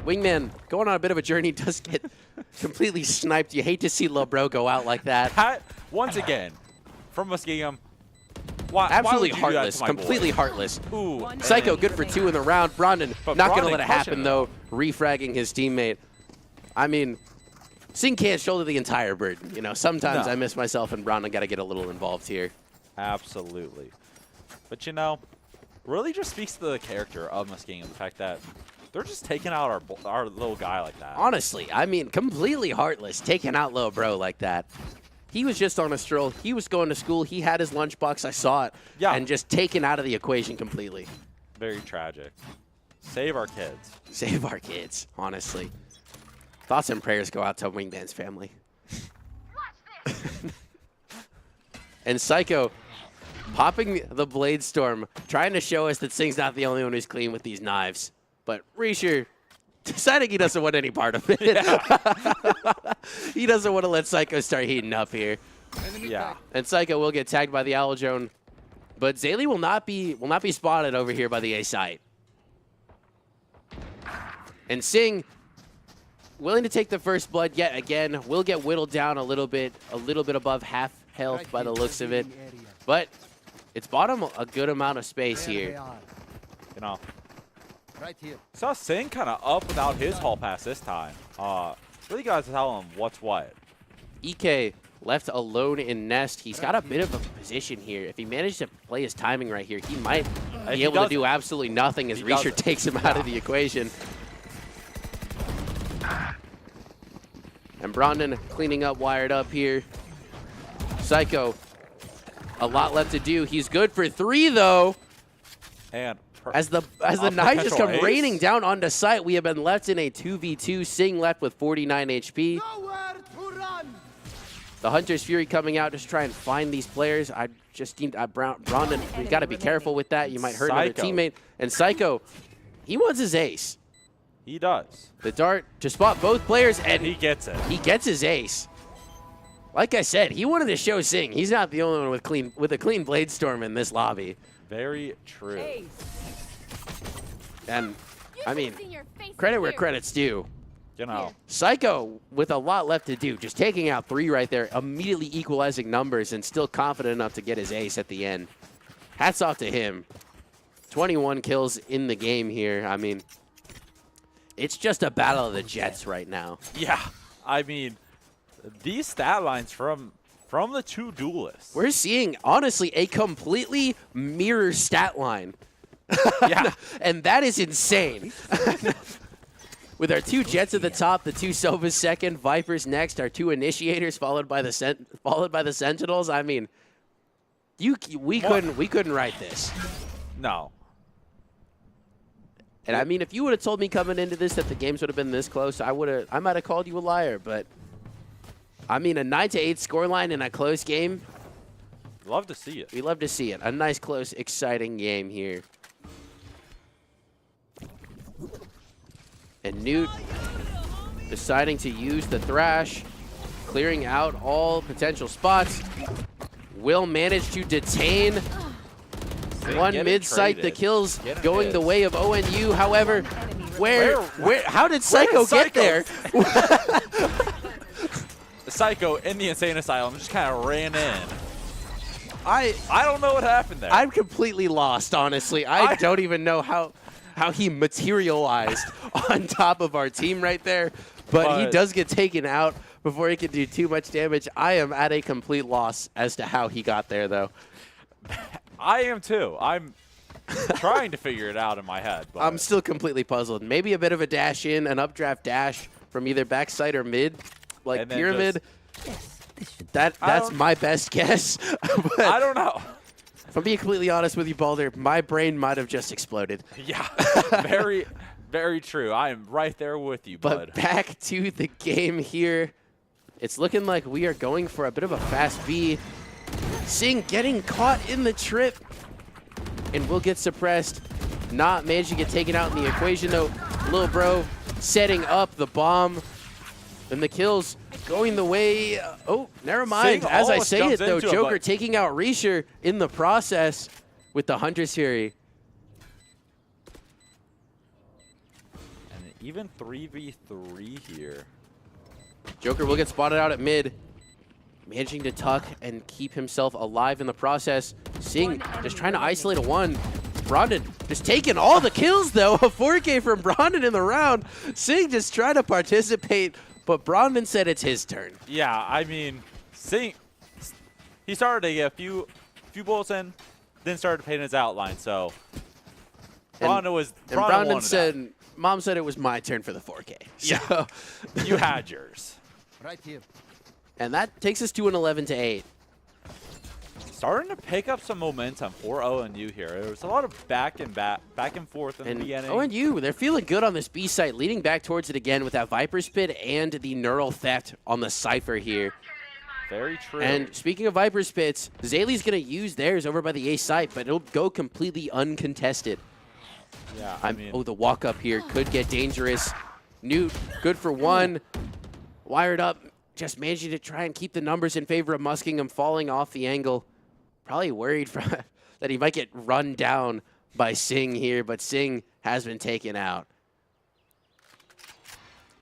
Wingman going on a bit of a journey, does get completely sniped. You hate to see LeBro go out like that. Once again, from Muskingum, why Absolutely would you do that heartless, to my completely boy? heartless. Ooh, Psycho good for 2 in the round. Brondon But not going to Brondon let it crushing happen, it. though, refragging his teammate. I mean, Sing can't shoulder the entire burden. You know, sometimes No. I miss myself, and Brondon got to get a little involved here. Absolutely. But, you know, really just speaks to the character of Muskingum, the fact that they're just taking out our little guy like that. Honestly, I mean, completely heartless, taking out Lil Bro like that. He was just on a stroll. He was going to school. He had his lunchbox. I saw it. Yeah. And just taken out of the equation completely. Very tragic. Save our kids. Save our kids, honestly. Thoughts and prayers go out to Wingman's family. And Psycho popping the Blade Storm, trying to show us that Sing's not the only one who's clean with these knives. But Reisher deciding he doesn't want any part of it. Yeah. He doesn't want to let Psycho start heating up here. Yeah. And Psycho will get tagged by the Owl Drone. But Zaylee will not be spotted over here by the A site. And Sing, willing to take the first blood yet again, will get whittled down a little bit above half health by the looks of it. But it's bought him a good amount of space here. You know, Right here. saw Sing kind of up without his hall pass this time. Really got to tell him what's what. EK left alone in Nest. He's got a bit of a position here. If he managed to play his timing right here, he might be able to do absolutely nothing as Reisher takes him out of the equation. And Brondon cleaning up, Wired Up here. Psycho, a lot left to do. He's good for 3, though. And As the knives just come raining down onto site, we have been left in a 2v2. Sing left with 49 HP. Nowhere to run. The Hunter's Fury coming out, just try and find these players. I just need Brondon. You got to be careful with that. You might hurt another Psycho. teammate. And Psycho, he wants his ace. he does. The dart to spot both players, and He gets it. he gets his ace. Like I said, he wanted to show Sing. He's not the only one with a clean Blade Storm in this lobby. Very true. And I mean, Seen your face credit where here. credit's due. You know, Psycho with a lot left to do, just taking out 3 right there, immediately equalizing numbers, and still confident enough to get his ace at the end. Hats off to him. 21 kills in the game here. I mean, it's just a battle of the Jets right now. yeah. I mean, these stat lines from the 2 duelists. We're seeing, honestly, a completely mirror stat line. Yeah. And that is insane. With our 2 Jets at the top, the 2 Sovas second, Vipers next, our 2 Initiators followed by the Sentinels. I mean, we couldn't write this. No. And I mean, if you would have told me coming into this that the games would have been this close, I might have called you a liar. But I mean, a 9-8 scoreline in a close game. Love to see it. We love to see it. A nice, close, exciting game here. And Newt deciding to use the Thrash, clearing out all potential spots. Will manage to detain one mid-site. The kills going the way of ONU. However, how did Psycho get there? Psycho in the Insane Asylum just kind of ran in. I don't know what happened there. I'm completely lost, honestly. I don't even know how he materialized on top of our team right there. But he does get taken out before he can do too much damage. I am at a complete loss as to how he got there, though. I am too. I'm trying to figure it out in my head. But I'm still completely puzzled. Maybe a bit of a dash in, an updraft dash from either backside or mid, like pyramid. That's my best guess. I don't know. If I'm being completely honest with you, Balder, my brain might have just exploded. Yeah, very, very true. I am right there with you, bud. But back to the game here. It's looking like we are going for a bit of a fast B. Sing getting caught in the trip and will get suppressed. Not managing to get taken out in the equation, though. Lil Bro setting up the bomb. And the kills going the way. Oh, never mind. Sing As I almost say jumps it, though, into it, Joker but- taking out Reisher in the process with the Hunter's Fury. And an even 3v3 here. Joker will get spotted out at mid. Managing to tuck and keep himself alive in the process. Sing just trying to isolate a one. Brondon just taking all the kills, though. A 4K from Brondon in the round. Sing just trying to participate, but Brondon said it's his turn. Yeah, I mean, Sing, he started to get a few bullets in, then started painting his outline. So Brondon Brondon said, "Mom said it was my turn for the 4K." Yeah, So, you had yours. Right here. and that takes us to an 11-8. Starting to pick up some momentum for ONU here. There was a lot of back and forth in the And beginning. ONU, they're feeling good on this B site, leading back towards it again with that Viper Spit and the Neural Theft on the Cypher here. Very true. And speaking of Viper Spits, Zaylee's going to use theirs over by the A site, but it'll go completely uncontested. yeah, I mean, the walk up here could get dangerous. Newt, good for one. Wired up, just managing to try and keep the numbers in favor of Muskingum, falling off the angle. Probably worried that he might get run down by Sing here, but Sing has been taken out.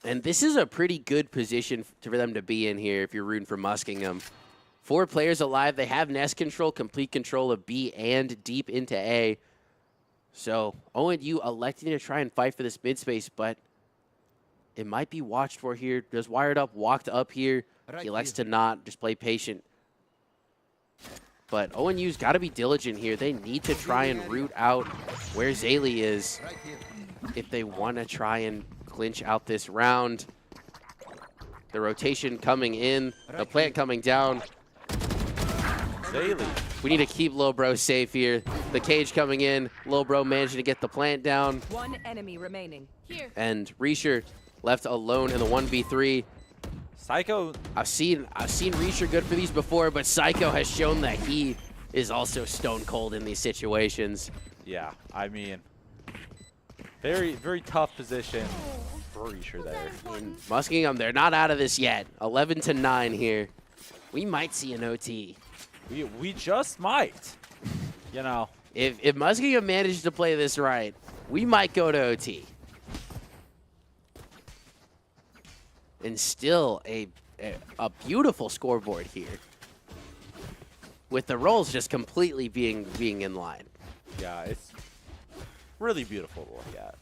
And this is a pretty good position for them to be in here if you're rooting for Muskingum. 4 players alive. They have nest control, complete control of B and deep into A. So ONU electing to try and fight for this mid space, but it might be watched for here. Just wired up, walked up here. He elects to not, just play patient. But ONU's got to be diligent here. They need to try and root out where Zaylee is Right here. if they want to try and clinch out this round. The rotation coming in, the plant coming down. Zaylee. We need to keep Lil Bro safe here. The cage coming in, Lil Bro managing to get the plant down. One enemy remaining. Here. And Reisher left alone in the 1v3. Psycho. I've seen Reisher good for these before, but Psycho has shown that he is also stone cold in these situations. Yeah, I mean, very, very tough position for Reisher there. And Muskingum, they're not out of this yet. 11-9 here. We might see an OT. We just might, you know. If Muskingum manages to play this right, we might go to OT. And still a beautiful scoreboard here, with the rolls just completely being in line. Yeah, it's really beautiful to look at.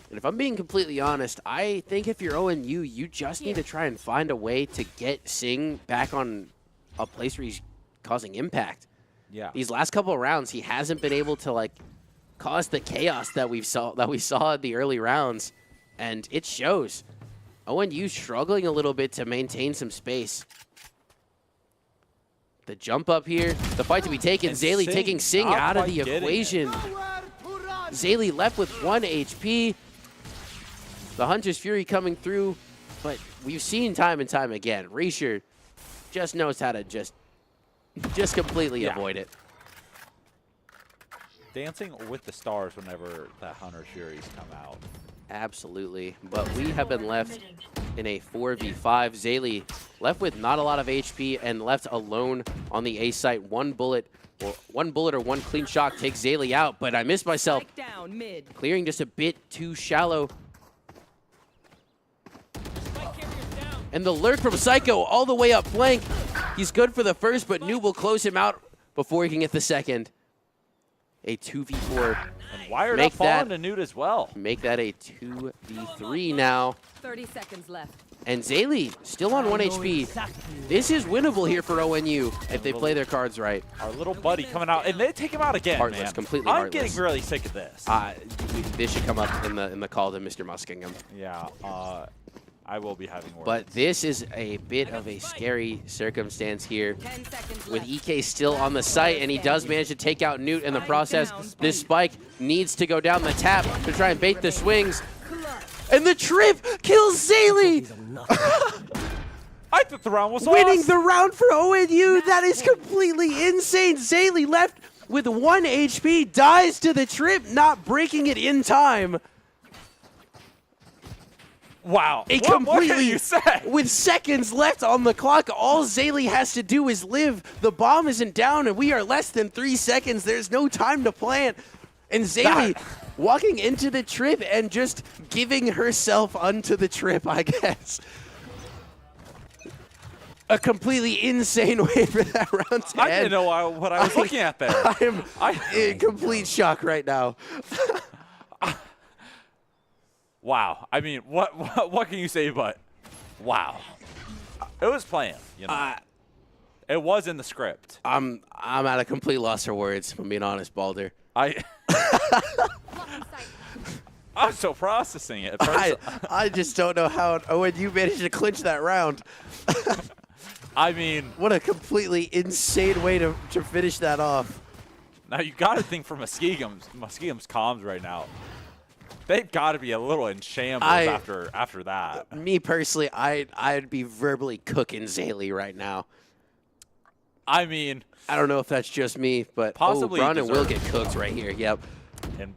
And if I'm being completely honest, I think if you're ONU, you just need to try and find a way to get Sing back on a place where he's causing impact. Yeah. These last couple of rounds, he hasn't been able to like cause the chaos that we saw in the early rounds, and it shows. ONU struggling a little bit to maintain some space. The jump up here, the fight to be taken. And Zaylee Sing taking Sing not out of quite the getting it. equation. Nowhere to run. Zaylee left with 1 HP. The Hunter's Fury coming through. But we've seen time and time again, Reisher just knows how to just completely avoid it. Dancing with the stars whenever that Hunter Furies come out. Absolutely. But we have been left in a 4v5. Zaylee left with not a lot of HP and left alone on the A site. One bullet or one clean shot takes Zaylee out, but I missed myself. Strike down mid. Clearing just a bit too shallow. And the lurk from Psycho all the way up flank. He's good for the first, but Noob will close him out before he can get the second. A 2v4. And wired Make up falling to Newt as well. Make that a 2v3 now. 30 seconds left. And Zaylee still on 1 HP. This is winnable here for ONU if they play their cards right. Our little buddy coming out, and they take him out again, Heartless, man. completely I'm heartless. getting really sick of this. This should come up in the call to Mr. Muskingum. Yeah, I will be having words. But this is a bit of a scary circumstance here 10 seconds with left. EK still on the site, and he does manage to take out Newt in the process. This spike needs to go down the tap to try and bait the swings. And the trip kills Zaylee! I thought the round was Winning lost. the round for ONU. That is completely insane. Zaylee left with 1 HP, dies to the trip, not breaking it in time. Wow. A What can completely, you say? with seconds left on the clock, all Zaylee has to do is live. The bomb isn't down, and we are less than 3 seconds. There's no time to plant. And Zaylee walking into the trip and just giving herself unto the trip, I guess. A completely insane way for that round to I end. didn't know what I was looking at there. I'm in complete shock right now. Wow. I mean, what can you say but wow. It was planned, you know. It was in the script. I'm at a complete loss for words, if I'm being honest, Balder. I'm still processing it. I just don't know how ONU managed to clinch that round. I mean, What a completely insane way to finish that off. now you got to think for Muskingum's comms right now. They've got to be a little in shambles after that. Me personally, I'd be verbally cooking Zaylee right now. I mean, I don't know if that's just me, but Possibly Brandon will get deserved. cooked right here. Yep. and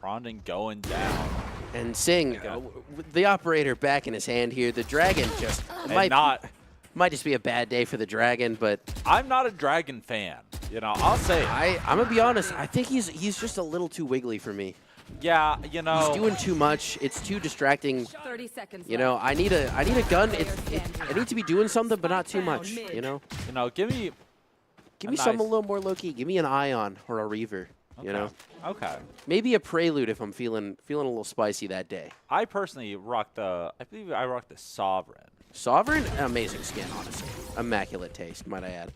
Rondon going down. And Singh, the operator back in his hand here. The dragon just might just be a bad day for the dragon, but I'm not a dragon fan. You know, I'll say it. I'm gonna be honest. I think he's just a little too wiggly for me. Yeah, you know. He's doing too much. It's too distracting. 30 seconds You know, I need a gun. I need to be doing something, but not too much. You know, Give me something a little more low key. Give me an Ion or a Reaver. You know, Okay. maybe a Prelude if I'm feeling a little spicy that day. I personally rock I believe I rock the Sovereign. Sovereign, amazing skin, honestly. Immaculate taste, might I add.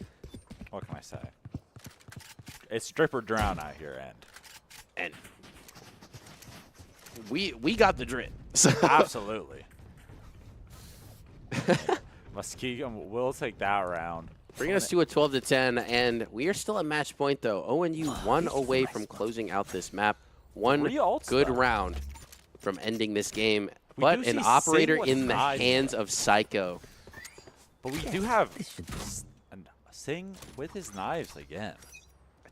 What can I say? It's drip or drown out here, And we got the drip. So absolutely. Muskingum will take that round. bringing us to a 12-10, and we are still at match point though. ONU 1 away from closing out this map. 1 3 ults, good though. round from ending this game, We but do an see operator Sing with in the knives, hands of Psycho. But we do have Sing with his knives again.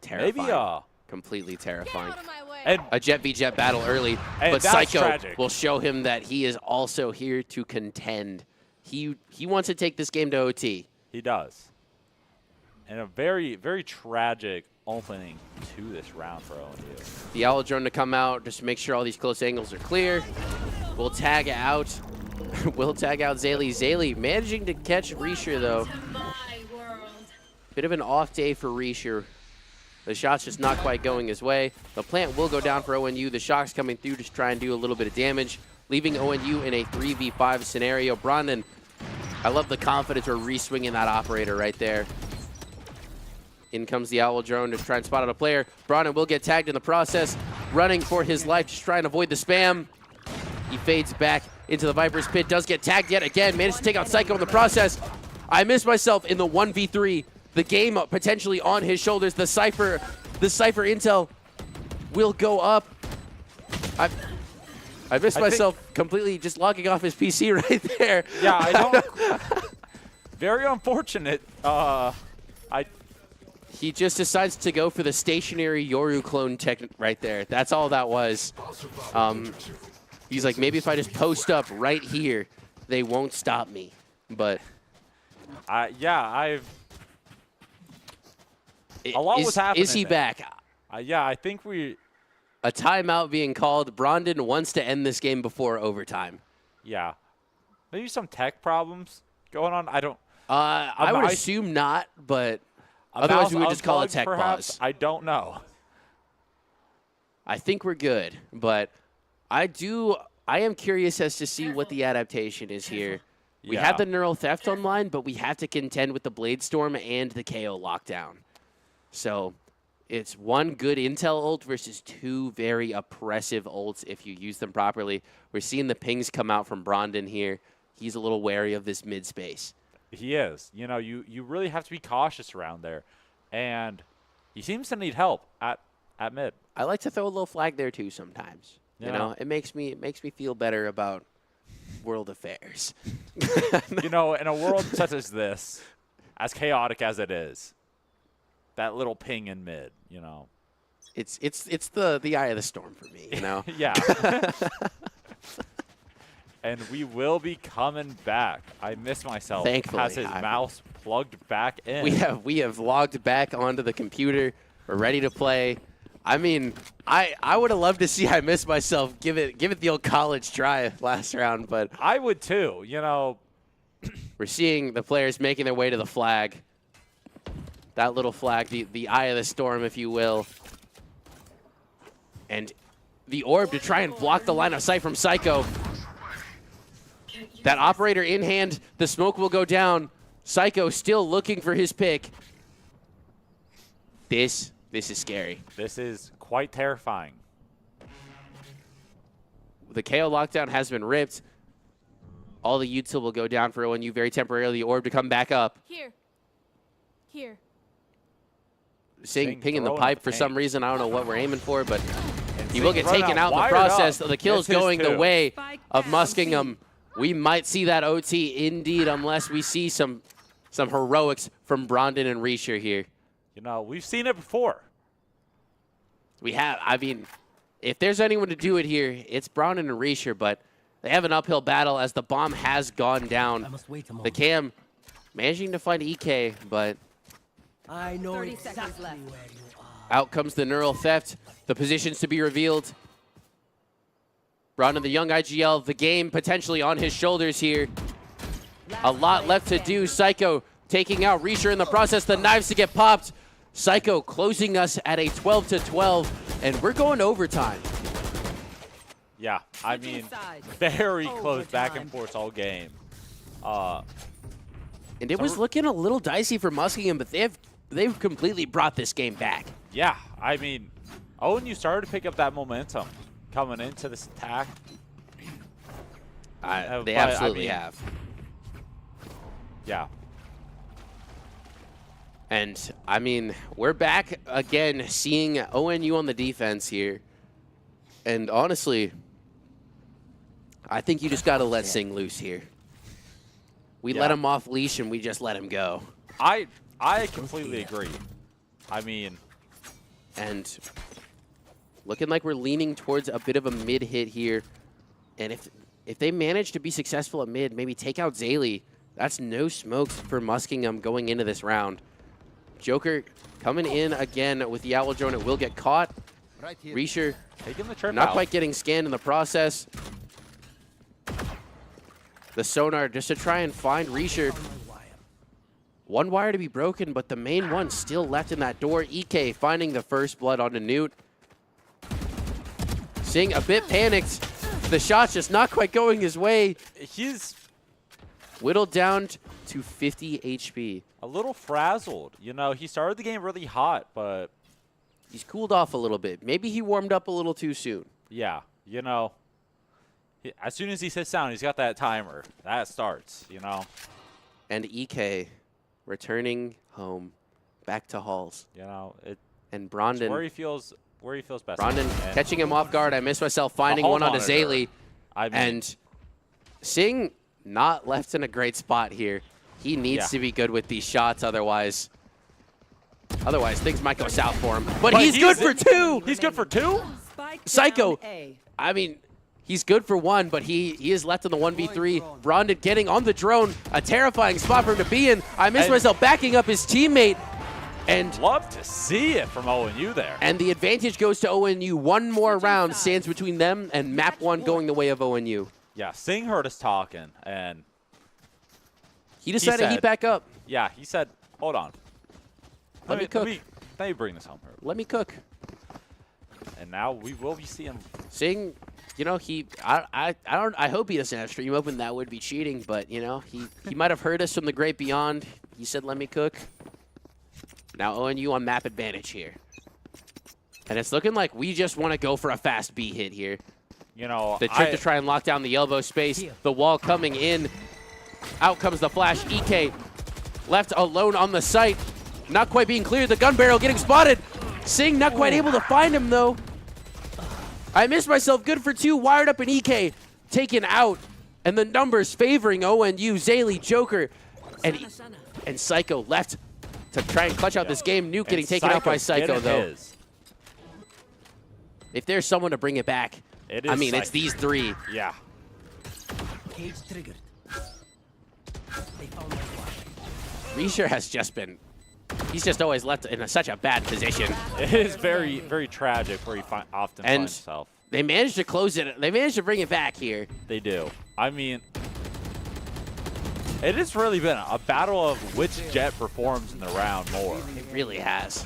Terrifying. Maybe completely terrifying. and A jet v jet battle early, And but that's Psycho tragic. will show him that he is also here to contend. He wants to take this game to OT. he does. And a very, very tragic opening to this round for ONU. The Owl Drone to come out just to make sure all these close angles are clear. We'll tag out. We'll tag out Zaylee. Zaylee managing to catch Reisher though. Bit of an off day for Reisher. The shot's just not quite going his way. The plant will go down for ONU. The shock's coming through to try and do a little bit of damage, leaving ONU in a 3v5 scenario. Brandon, I love the confidence we're re-swinging that operator right there. In comes the Owl Drone to try and spot out a player. Brandon will get tagged in the process, running for his life, just trying to avoid the spam. He fades back into the Viper's pit, does get tagged yet again, managed to take out Psycho in the process. I missed myself in the 1v3. The game potentially on his shoulders. The Cypher intel will go up. I missed I myself completely just logging off his PC right there. Yeah, I don't. Very unfortunate. He just decides to go for the stationary Yoru clone tech right there. That's all that was. He's like, maybe if I just post up right here, they won't stop me. But yeah, a lot was happening. Is he there. back? Yeah, I think A timeout being called. Brondon wants to end this game before overtime. Yeah, maybe some tech problems going on. I don't. I would assume not, but otherwise we would just call it tech pause. I don't know. I think we're good, but I am curious as to see what the adaptation is here. We Yeah. have the neural theft online, but we have to contend with the Blade Storm and the KO lockdown. So it's one good intel ult versus two very oppressive ults if you use them properly. We're seeing the pings come out from Brondon here. He's a little wary of this mid space. He is. You know, you really have to be cautious around there, and he seems to need help at mid. I like to throw a little flag there too sometimes. Yeah. You know, it makes me feel better about world affairs. You know, in a world such as this, as chaotic as it is, that little ping in mid, you know. It's the eye of the storm for me, you know. Yeah. And we will be coming back. I miss myself. Thankfully, has his mouse plugged back in. We have logged back onto the computer. We're ready to play. I mean, I would have loved to see I miss myself. Give it the old college try last round, but I would too. You know, we're seeing the players making their way to the flag. That little flag, the eye of the storm, if you will. And the orb to try and block the line of sight from Psycho. That operator in hand, the smoke will go down. Psycho still looking for his pick. This is scary. this is quite terrifying. The KO lockdown has been ripped. All the util will go down for ONU very temporarily. The orb to come back up. Here. Seeing ping in the throwing pipe the for paint. some reason. I don't know what we're aiming for, but And he will get Zing taken running out in the wired process. up. The kill's Gets his going the two. way Spike of down. Muskingum. We might see that OT indeed, unless we see some heroics from Brondon and Reisher here. You know, we've seen it before. We have. I mean, if there's anyone to do it here, it's Brondon and Reisher, but they have an uphill battle as the bomb has gone I down. must wait a The moment. Cam managing to find EK, but I know 30 seconds exactly left. where you are. out comes the neural theft. The positions to be revealed. Brondon, the young IGL, the game potentially on his shoulders here. A lot left to do. Psycho taking out Reisher in the process. The knives to get popped. Psycho closing us at a 12-12, and we're going to overtime. Yeah, I Switching mean, sides. very close back and Overtime. forth all game. And it was looking a little dicey for Muskingum, but they've completely brought this game back. Yeah, I mean, ONU started to pick up that momentum coming into this attack. They but, absolutely I mean, have. Yeah, And, I mean, we're back again seeing ONU on the defense here. And honestly, I think you just got to let Sing loose here. We let Yeah. him off leash and we just let him go. I completely agree. I mean, And looking like we're leaning towards a bit of a mid hit here. And if they manage to be successful at mid, maybe take out Zaylee, that's no smokes for Muskingum going into this round. Joker coming in again with the Owl Drone. It will get caught. Right here. Reisher taking the trip not out. quite getting scanned in the process. The sonar just to try and find Reisher. On my wire. One wire to be broken, but the main one still left in that door. EK finding the first blood onto Newt. Sing a bit panicked. The shot's just not quite going his way. He's Whittled down to 50 HP. a little frazzled. You know, he started the game really hot, but He's cooled off a little bit. Maybe he warmed up a little too soon. yeah, you know, as soon as he sits down, he's got that timer. That starts, you know. And EK returning home back to Halls. You know, And it's where Brondon, he feels where he feels best. Brandon And catching him off guard. I missed myself finding hall one onto monitor. Zaylee. I mean, And Singh not left in a great spot here. He needs to be good with these shots, otherwise things might go south for him. But he's good for 2. He's good for 2? Spike Psycho. down A. I mean, he's good for 1, but he is left in the 1v3. Brandon getting on the drone. A terrifying spot for him to be in. I missed And- myself backing up his teammate. And Love to see it from ONU there. And the advantage goes to ONU. One more round stands between them and map 1 going the way of ONU. Yeah, Singh heard us talking, and He decided to heat said- back up. yeah, he said, hold on. Let me cook. Let me bring this home here. Let me cook. And now we will be seeing. Singh, you know, I hope he doesn't have stream open. That would be cheating, but you know, he might have heard us from the great beyond. He said, "Let me cook." Now ONU on map advantage here. And it's looking like we just want to go for a fast B hit here. You know, The trick to try and lock down the elbow space. The wall coming in. Out comes the flash. EK left alone on the site. Not quite being cleared. The gun barrel getting spotted. Singh not quite able to find him, though. I missed myself. Good for 2. Wired up an EK. Taken out. And the numbers favoring ONU. Zaylee, Joker, and Psycho left to try and clutch out this game. Nuke getting taken out by Psycho, though. If there's someone to bring it back, It I is mean, it's Psycho. these 3. Yeah. Cage triggered. They found my flash. Reisher has just been, he's just always left in such a bad position. It is very, very tragic where he often And- finds himself. They managed to close it. They managed to bring it back here. They do. I mean, it has really been a battle of which jet performs in the round more. It really has.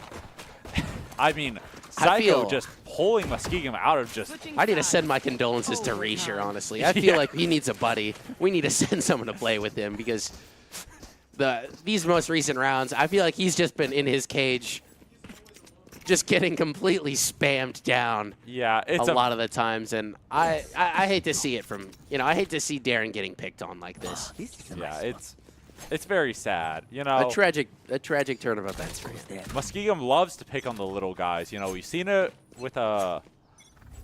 I mean, I Psycho feel- just pulling Muskingum out of just. I need to send my condolences to Reisher, honestly. I feel like he needs a buddy. We need to send someone to play with him because these most recent rounds, I feel like he's just been in his cage, just getting completely spammed down Yeah, it's a lot of the times. And I hate to see it from, you know, I hate to see Darren getting picked on like this. Yeah, it's very sad. You know, A tragic turn of events for him. Muskingum loves to pick on the little guys. You know, we've seen it with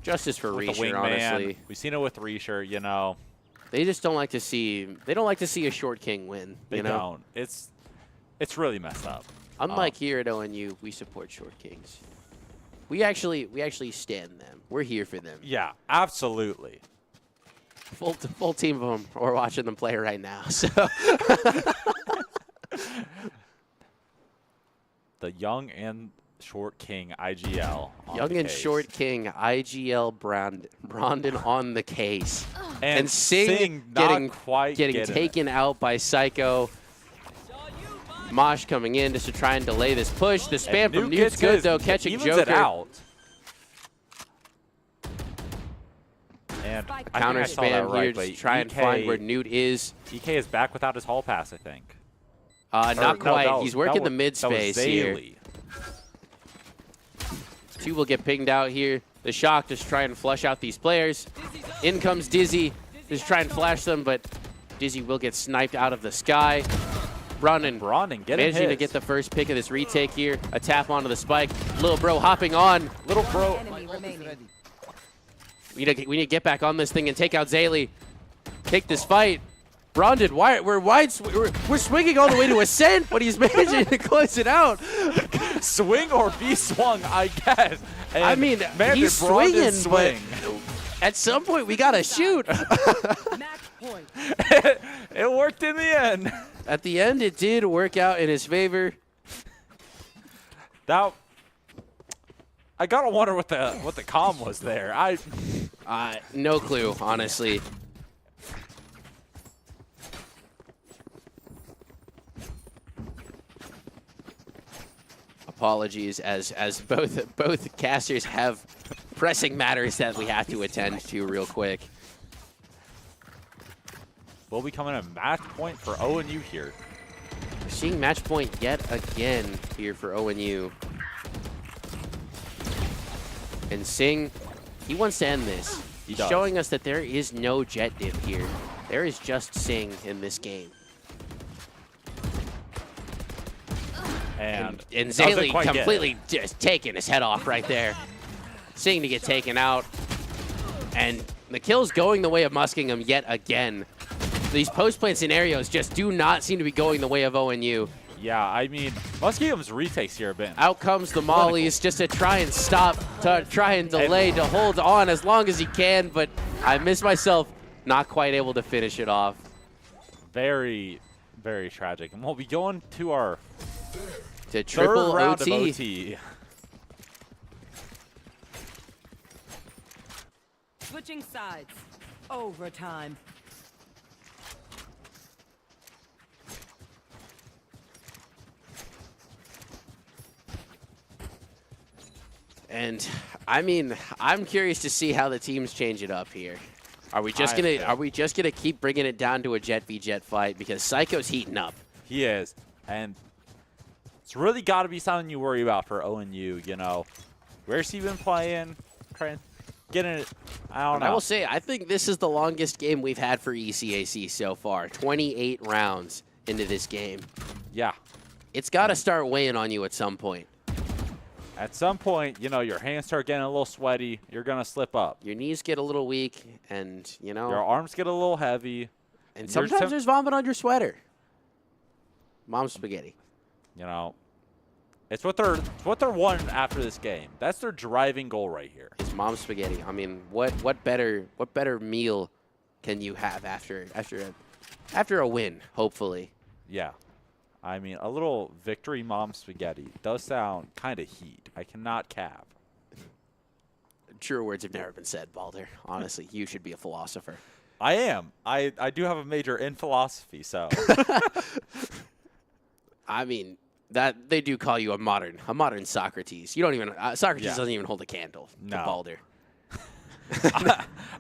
Justice for the Reisher, wingman. honestly. We've seen it with Reisher. You know, They just don't like to see. They don't like to see a short king win. they you know, don't. It's really messed up. unlike here at ONU, we support short kings. We actually stand them. We're here for them. Yeah, absolutely. Full team of them. We're watching them play right now. So The young and short king IGL. on young the and case. short king IGL Brandon on the case, And Singh not getting quite getting getting taken out by Psycho. Mosh coming in just to try and delay this push. The spam And from Nuke Nuke's gets good his, though, catching evens Joker. it out. And I think Counter I saw that spam right, here but just to try and find where Newt is. EK is back without his hall pass, I think. Not Or, no, quite. that was- He's working the that mid was- that was space here. Zaylee. 2 will get pinged out here. The Shock just try and flush out these players. In comes Dizzy. Just try and flash them, but Dizzy will get sniped out of the sky. Brandon Brandon getting managing to his. get the first pick of this retake here. A tap onto the spike. Little bro hopping on. Little bro. Enemy remaining. We need to get back on this thing and take out Zaylee. Take this fight. Brandon, we're swinging all the way to Ascent, but he's managing to close it out. Swing or be swung, I guess. And I mean, man, he's did Brandon swinging, but swing. at some point we gotta shoot. Match point. It worked in the end. At the end, it did work out in his favor. That I gotta wonder what the comm was there. No clue, honestly. Apologies, as both casters have pressing matters that we have to attend to real quick. Will be coming a match point for ONU here. We're seeing match point yet again here for ONU. And Singh, he wants to end this. He's does. showing us that there is no jet div here. There is just Singh in this game. And And doesn't Zaylee quite get it. completely just taking his head off right there. Sing to get taken out. And the kill's going the way of Muskingum yet again. These post-plant scenarios just do not seem to be going the way of ONU. Yeah, I mean, Muskingum's retakes here have been. Out comes the mollies just to try and stop, to try and delay, to hold on as long as he can, but I miss myself, not quite able to finish it off. Very, very tragic. And we'll be going to our To triple third round OT. of OT. Switching sides. Overtime. And I mean, I'm curious to see how the teams change it up here. Are we just gonna keep bringing it down to a Jet v Jet fight because Psycho's heating up? He is. And it's really got to be something you worry about for ONU, you know. Where's he been playing? Trying getting it. I don't know. I will say, I think this is the longest game we've had for ECAC so far. 28 rounds into this game. Yeah. It's got to start weighing on you at some point. At some point, you know, your hands start getting a little sweaty. You're going to slip up. Your knees get a little weak, and, you know. Your arms get a little heavy. And sometimes there's vomit on your sweater. Mom's spaghetti. You know, it's what they're wanting after this game. That's their driving goal right here. It's mom's spaghetti. I mean, what better meal can you have after a win, hopefully? Yeah. I mean, a little victory mom spaghetti does sound kind of heat. I cannot cap. Truer words have never been said, Balder. Honestly, you should be a philosopher. I am. I do have a major in philosophy, so. I mean, that they do call you a modern Socrates. You don't even Socrates doesn't even hold a candle to Balder.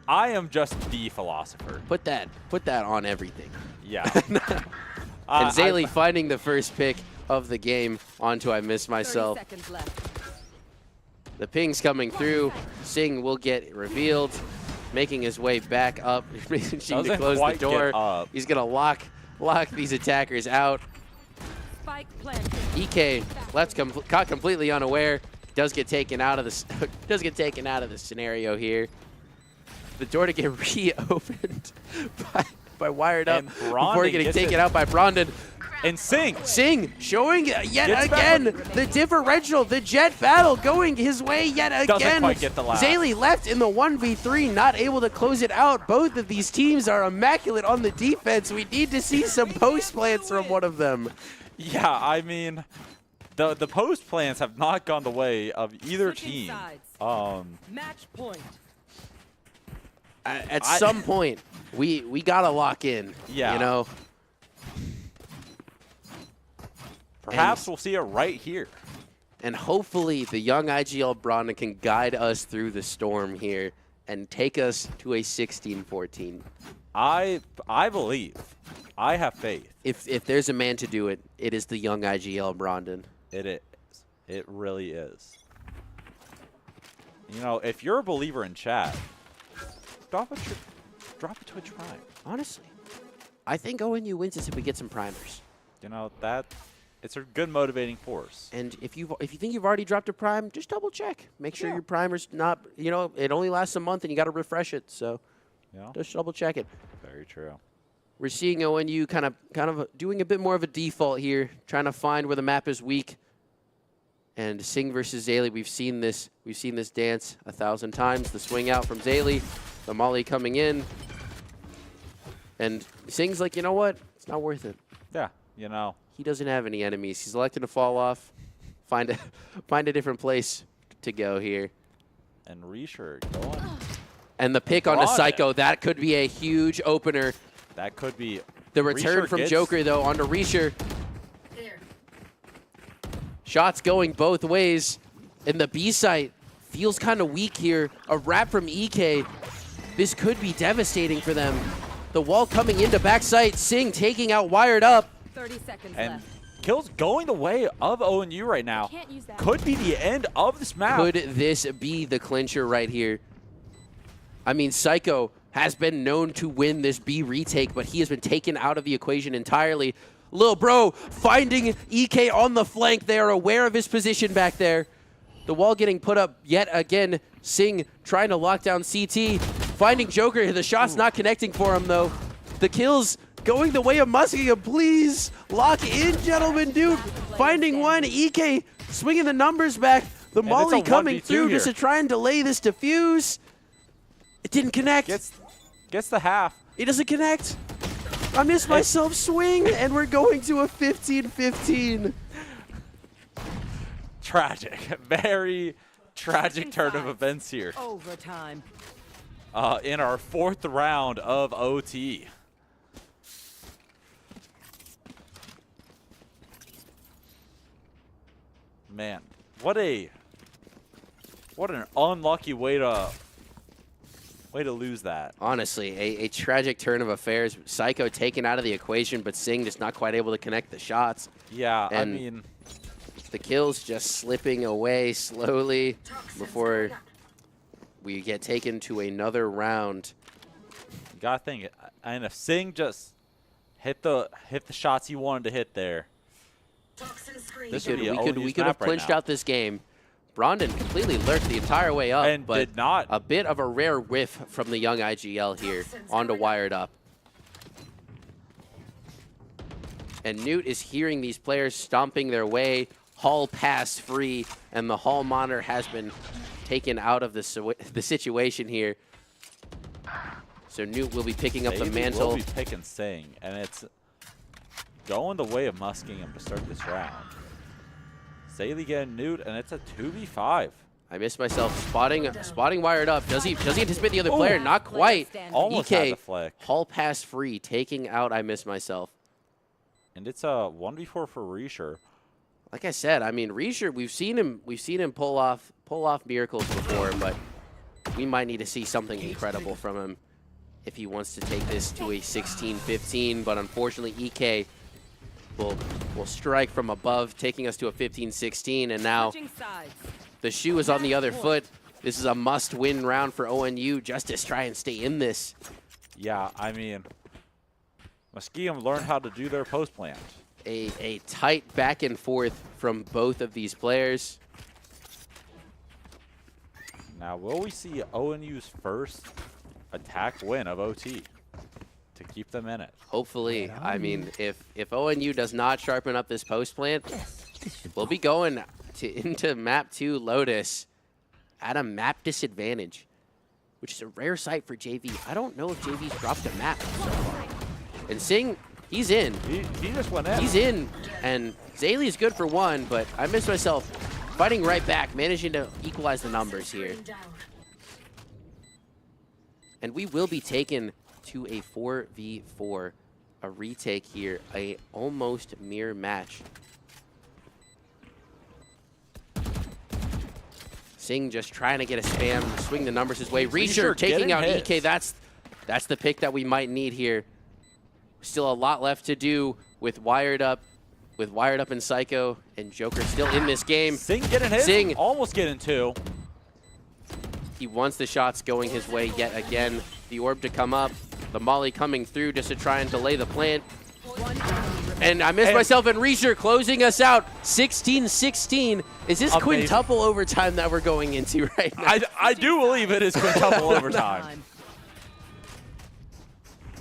I am just the philosopher. Put that on everything. Yeah. And Zaylee finding the first pick of the game onto I Miss Myself. 30 seconds left. The ping's coming through. Sing will get revealed, making his way back up, reaching to close the door. He's going to lock these attackers out. Spike planted. EK caught completely unaware. Does get taken out of the scenario here. The door to get reopened by Wired Up before getting taken out by Brondon. And Sing showing yet again the differential, the Jet battle going his way yet again. Doesn't quite get the last. Zaylee left in the 1v3, not able to close it out. Both of these teams are immaculate on the defense. We need to see some post plants from one of them. Yeah, I mean, the post plans have not gone the way of either Switching team. sides. Match point. At some point, we gotta lock in. Yeah. You know. Perhaps we'll see it right here. And hopefully the young IGL Brondon can guide us through the storm here and take us to a 16-14. I believe. I have faith. If there's a man to do it, it is the young IGL Brondon. It is. It really is. You know, if you're a believer in chat, drop a Twitch Prime. Honestly, I think ONU wins this if we get some primers. You know, it's a good motivating force. And if you think you've already dropped a prime, just double check. Make sure your primer's not, you know, it only lasts a month and you got to refresh it. So just double check it. Very true. We're seeing ONU kind of doing a bit more of a default here, trying to find where the map is weak. And Sing versus Zaylee, we've seen this dance 1,000 times. The swing out from Zaylee, the molly coming in. And Sing's like, you know what? It's not worth it. Yeah, you know. He doesn't have any enemies. He's elected to fall off, find a different place to go here. And Reacher going. And the pick onto Psycho, that could be a huge opener. That could be. The return Reacher from Joker, though, onto Reacher. Shots going both ways. And the B site feels kind of weak here. A wrap from EK. This could be devastating for them. The wall coming into backside. Sing taking out Wired Up. 30 seconds And left. kills going the way of ONU right now. Can't use that. Could be the end of this map. Could this be the clincher right here? I mean, Psycho has been known to win this B retake, but he has been taken out of the equation entirely. Lil Bro finding EK on the flank. They are aware of his position back there. The wall getting put up yet again. Singh trying to lock down CT. Finding Joker. The shot's not connecting for him, though. The kills going the way of Muskingum. Please lock in, gentlemen, dude. Finding one. EK swinging the numbers back. The molly coming through just to try and delay this defuse. It didn't connect. Gets the half. It doesn't connect. I missed myself swing, and we're going to a 15-15. Tragic. Very tragic turn of events here. Overtime. In our 4th round of OT. Man, what an unlucky way to lose that. Honestly, a tragic turn of affairs. Psycho taken out of the equation, but Singh just not quite able to connect the shots. Yeah, And I mean, the kills just slipping away slowly before we get taken to another round. you gotta think, and if Singh just hit the shots he wanted to hit there, this would be We could have clinched out this game. Brondon completely lurked the entire way up, And but did not. a bit of a rare whiff from the young IGL here onto Wired Up. And Newt is hearing these players stomping their way, Hall pass free, and the Hall monitor has been taken out of the situation here. So Newt will be picking up the mantle. Will be picking Singh, and it's going the way of Muskingum to start this round. Zaylee getting Newt, and it's a 2v5. I missed myself spotting Wired Up. Does he anticipate the other player? Not quite. Almost had EK, the flick. Hall pass free, taking out I missed myself. And it's a 1v4 for Reisher. Like I said, I mean Reisher, we've seen him pull off miracles before, but we might need to see something incredible from him if he wants to take this to a 16-15. But unfortunately, EK will strike from above, taking us to a 15-16. And now the shoe is on the other foot. This is a must-win round for ONU just to try and stay in this. Yeah, I mean, Muskingum learned how to do their post plant. A tight back and forth from both of these players. Now, will we see ONU's first attack win of OT to keep them in it? Hopefully. I mean, if ONU does not sharpen up this post plant, we'll be going into map 2 Lotus at a map disadvantage, which is a rare sight for JV. I don't know if JV's dropped a map so far. And Singh, he's in. He just went in. He's in, and Zaylee is good for one, but I missed myself fighting right back, managing to equalize the numbers here. And we will be taken to a 4v4, a retake here, a almost mirror match. Singh just trying to get a spam, swing the numbers his way. Reisher taking out EK. That's the pick that we might need here. Still a lot left to do with Wired Up and Psycho, and Joker still in this game. Singh getting hit. Singh Almost getting 2. He wants the shots going his way yet again. The orb to come up. The molly coming through just to try and delay the plant. And I missed myself, and Reisher closing us out. 16-16. Is this quintuple overtime that we're going into right now? I do believe it is quintuple overtime.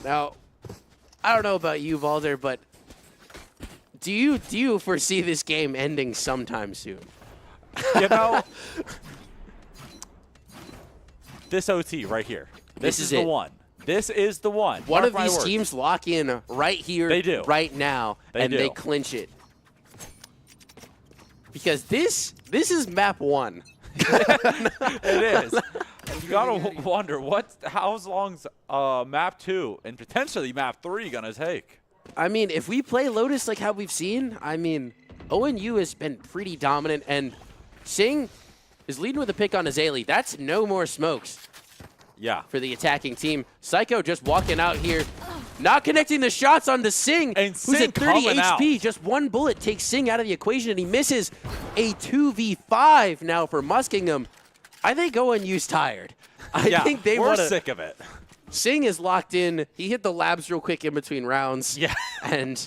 Now, I don't know about you, Valder, but do you foresee this game ending sometime soon? You know, this OT right here. This is the one. This is the one. One of these teams lock in right here, they do. right now, they clinch it. Because this is map 1. It is. You gotta wonder how long's map 2 and potentially map 3 gonna take. I mean, if we play Lotus like how we've seen, I mean, ONU has been pretty dominant, and Singh is leading with a pick on Azalea. That's no more smokes. Yeah. For the attacking team. Psycho just walking out here, not connecting the shots onto Singh, and who's at 30 HP. Just one bullet takes Singh out of the equation, and he misses a 2v5 now for Muskingum. I think ONU's tired. I think they want to. We're sick of it. Singh is locked in. He hit the labs real quick in between rounds. Yeah. And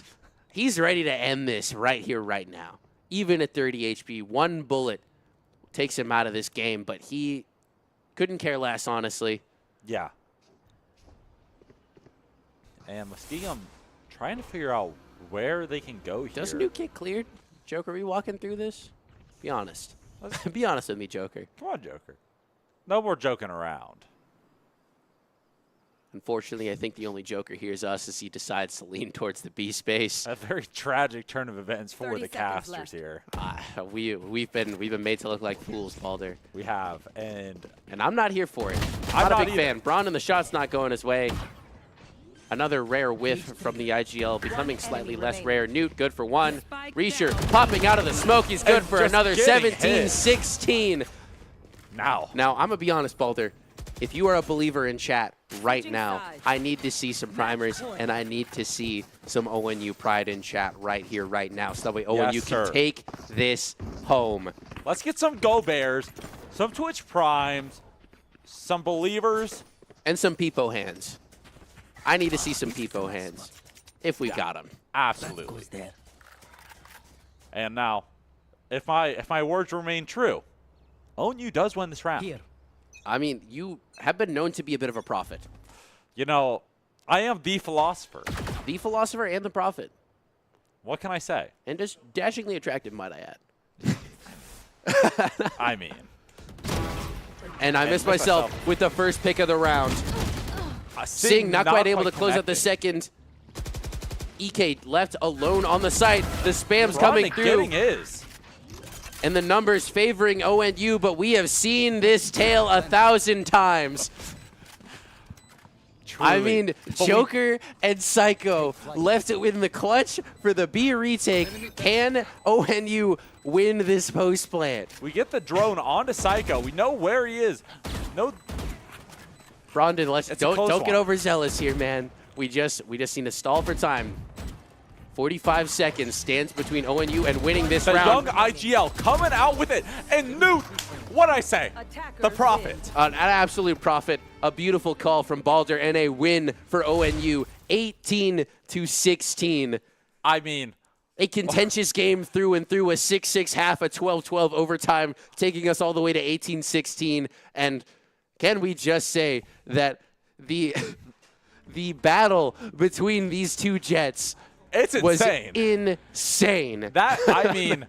he's ready to end this right here, right now. Even at 30 HP, one bullet takes him out of this game, but he couldn't care less, honestly. Yeah. And Muskingum trying to figure out where they can go here. Doesn't Nuke get cleared? Joker, are we walking through this? Be honest. Be honest with me, Joker. Come on, Joker. No more joking around. Unfortunately, I think the only Joker here is us as he decides to lean towards the B space. A very tragic turn of events for 30 the seconds casters left. here. We've been made to look like fools, Balder. We have, and I'm not here for it. I'm Not a not big either. fan. Braun and the shot's not going his way. Another rare whiff from the IGL, becoming slightly less rare. Newt, good for one. Reisher popping out of the smoke. He's good And for just another getting 17-16. now. Now, I'm going to be honest, Balder. If you are a believer in chat right Switching now, sides. I need to see some primers, point. and I need to see some ONU pride in chat right here, right now, so that way Yes, ONU sir. can take this home. Let's get some Go Bears, some Twitch Primes, some Believers. And some Peepo hands. I need to see some Peepo hands, if we got them. Absolutely. Goes there. And now, if my words remain true, ONU does win this round. Here. I mean, you have been known to be a bit of a prophet. You know, I am the philosopher. The philosopher and the prophet. What can I say? And just dashingly attractive, might I add. I mean, And I missed myself with the first pick of the round. Singh not quite able to close out the second. EK left alone on the site. The spam's coming through. Getting is. And the numbers favoring ONU, but we have seen this tale 1,000 times. I Truly. mean, But Joker and Psycho left it within the clutch for the B retake. Can ONU win this post plant? we get the drone onto Psycho. We know where he is. No, Brandon, let's It's a don't close get one. overzealous here, man. We just need to stall for time. 45 seconds stands between ONU and winning this the round. young IGL coming out with it. And Newt, what'd I say? Attackers The prophet. An absolute profit. A beautiful call from Balder and a win for ONU. 18-16. I mean, A contentious game through and through. A 6-6 half, a 12-12 overtime, taking us all the way to 18-16. And can we just say that the the battle between these two Jets it's was insane. insane. That, I mean,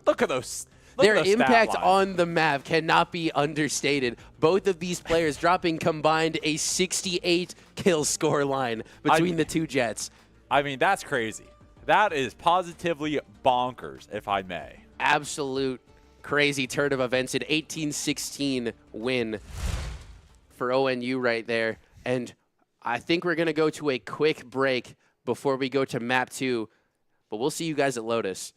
look at those. Look Their at those stat impact lines. on the map cannot be understated. Both of these players dropping combined a 68 kill score line between the two Jets. I mean, that's crazy. That is positively bonkers, if I may. Absolute crazy turn of events. An 18-16 win for ONU right there. And I think we're going to go to a quick break before we go to map 2. But we'll see you guys at Lotus.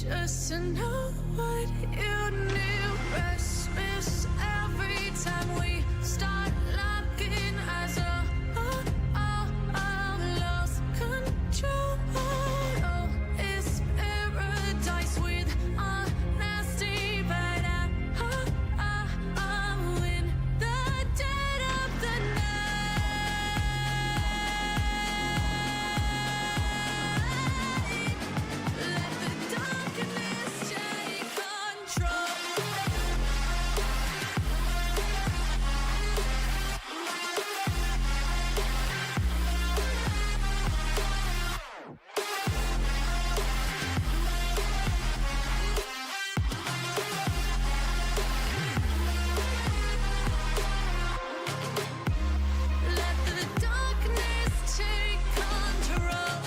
Just to know what you knew. Restless every time we start locking eyes. Lost control. Oh, it's paradise with honesty, but I'm in the dead of the night. Let the darkness take control. Let the darkness take control.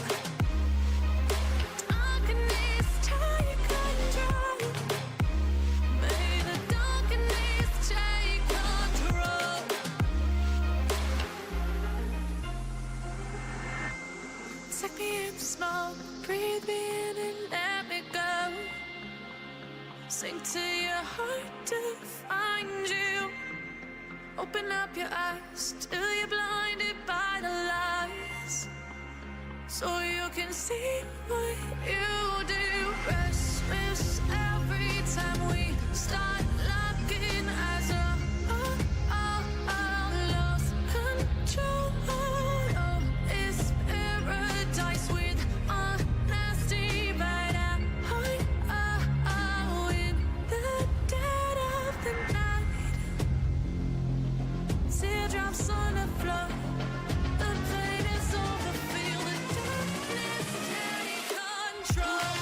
Darkness take control. May the darkness take control. Take me in the smoke, breathe me in and let me go. Sink to your heart to find you. Open up your eyes till you're blinded by the lies, so you can see what you do. Restless every time we start locking eyes. Lost control. Oh, it's paradise with honesty, but I'm in the dead of the night. Teardrops on the floor. The pain is over. Feel the darkness take control.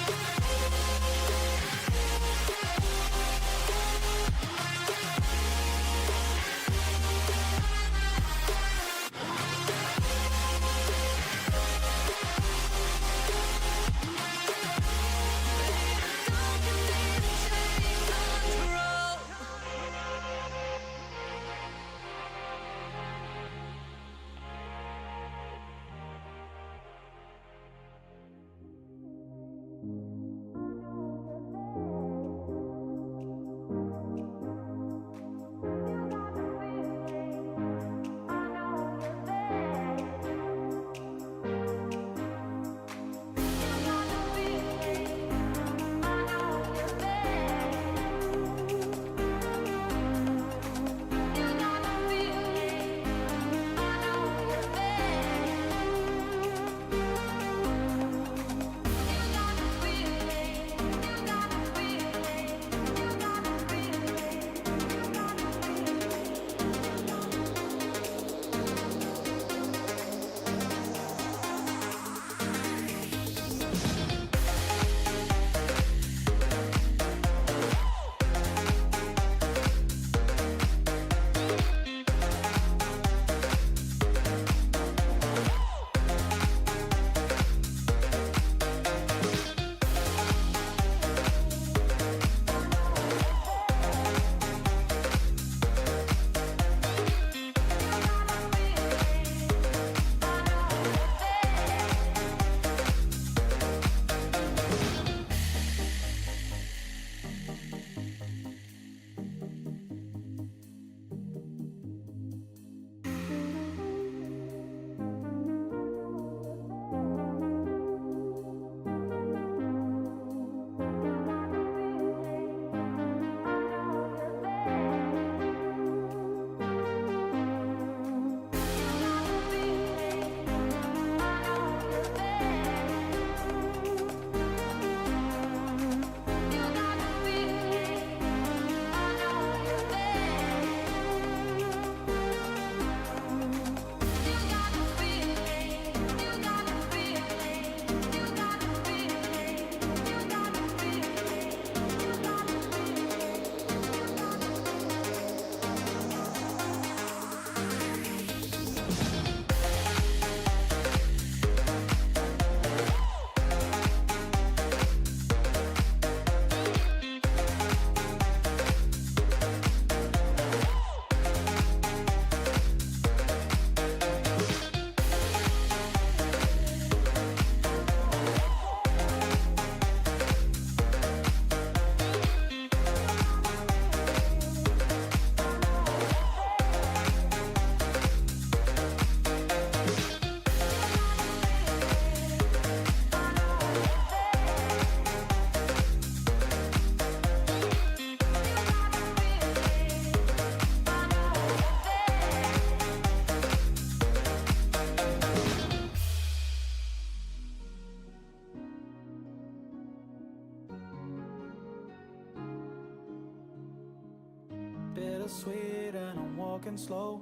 feels sweet and I'm walking slow.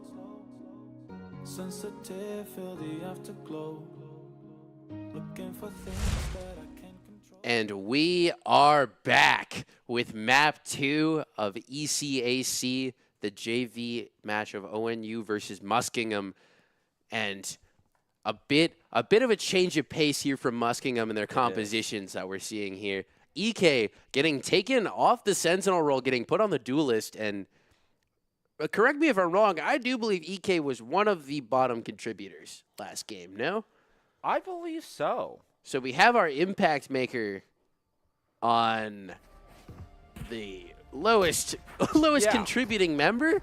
Sensitive, feel the afterglow. Looking for things that I can't control. And we are back with map 2 of ECAC, the JV match of ONU versus Muskingum. And a bit of a change of pace here from Muskingum and their compositions that we're seeing here. EK getting taken off the Sentinel role, getting put on the Duelist, and correct me if I'm wrong, I do believe EK was one of the bottom contributors last game, no? I believe so. So we have our impact maker on the lowest contributing member.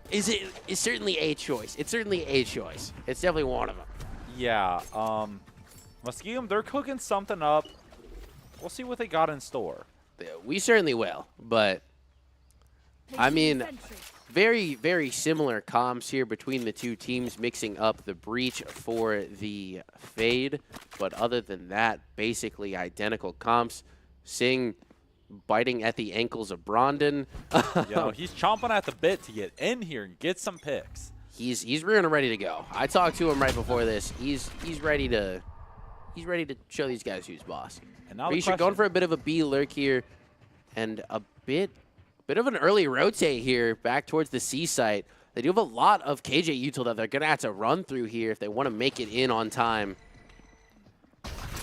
Is certainly a choice. It's certainly a choice. It's definitely one of them. Yeah. Muskingum, they're cooking something up. We'll see what they got in store. We certainly will, but I mean, very, very similar comms here between the two teams, mixing up the breach for the fade. But other than that, basically identical comps. Singh biting at the ankles of Brondon. Yo, he's chomping at the bit to get in here and get some picks. He's rearing and ready to go. I talked to him right before this. He's ready to show these guys who's boss. And now Risha going for a bit of a B lurk here, and a bit of an early rotate here back towards the C site. They do have a lot of KJ util that they're gonna have to run through here if they want to make it in on time.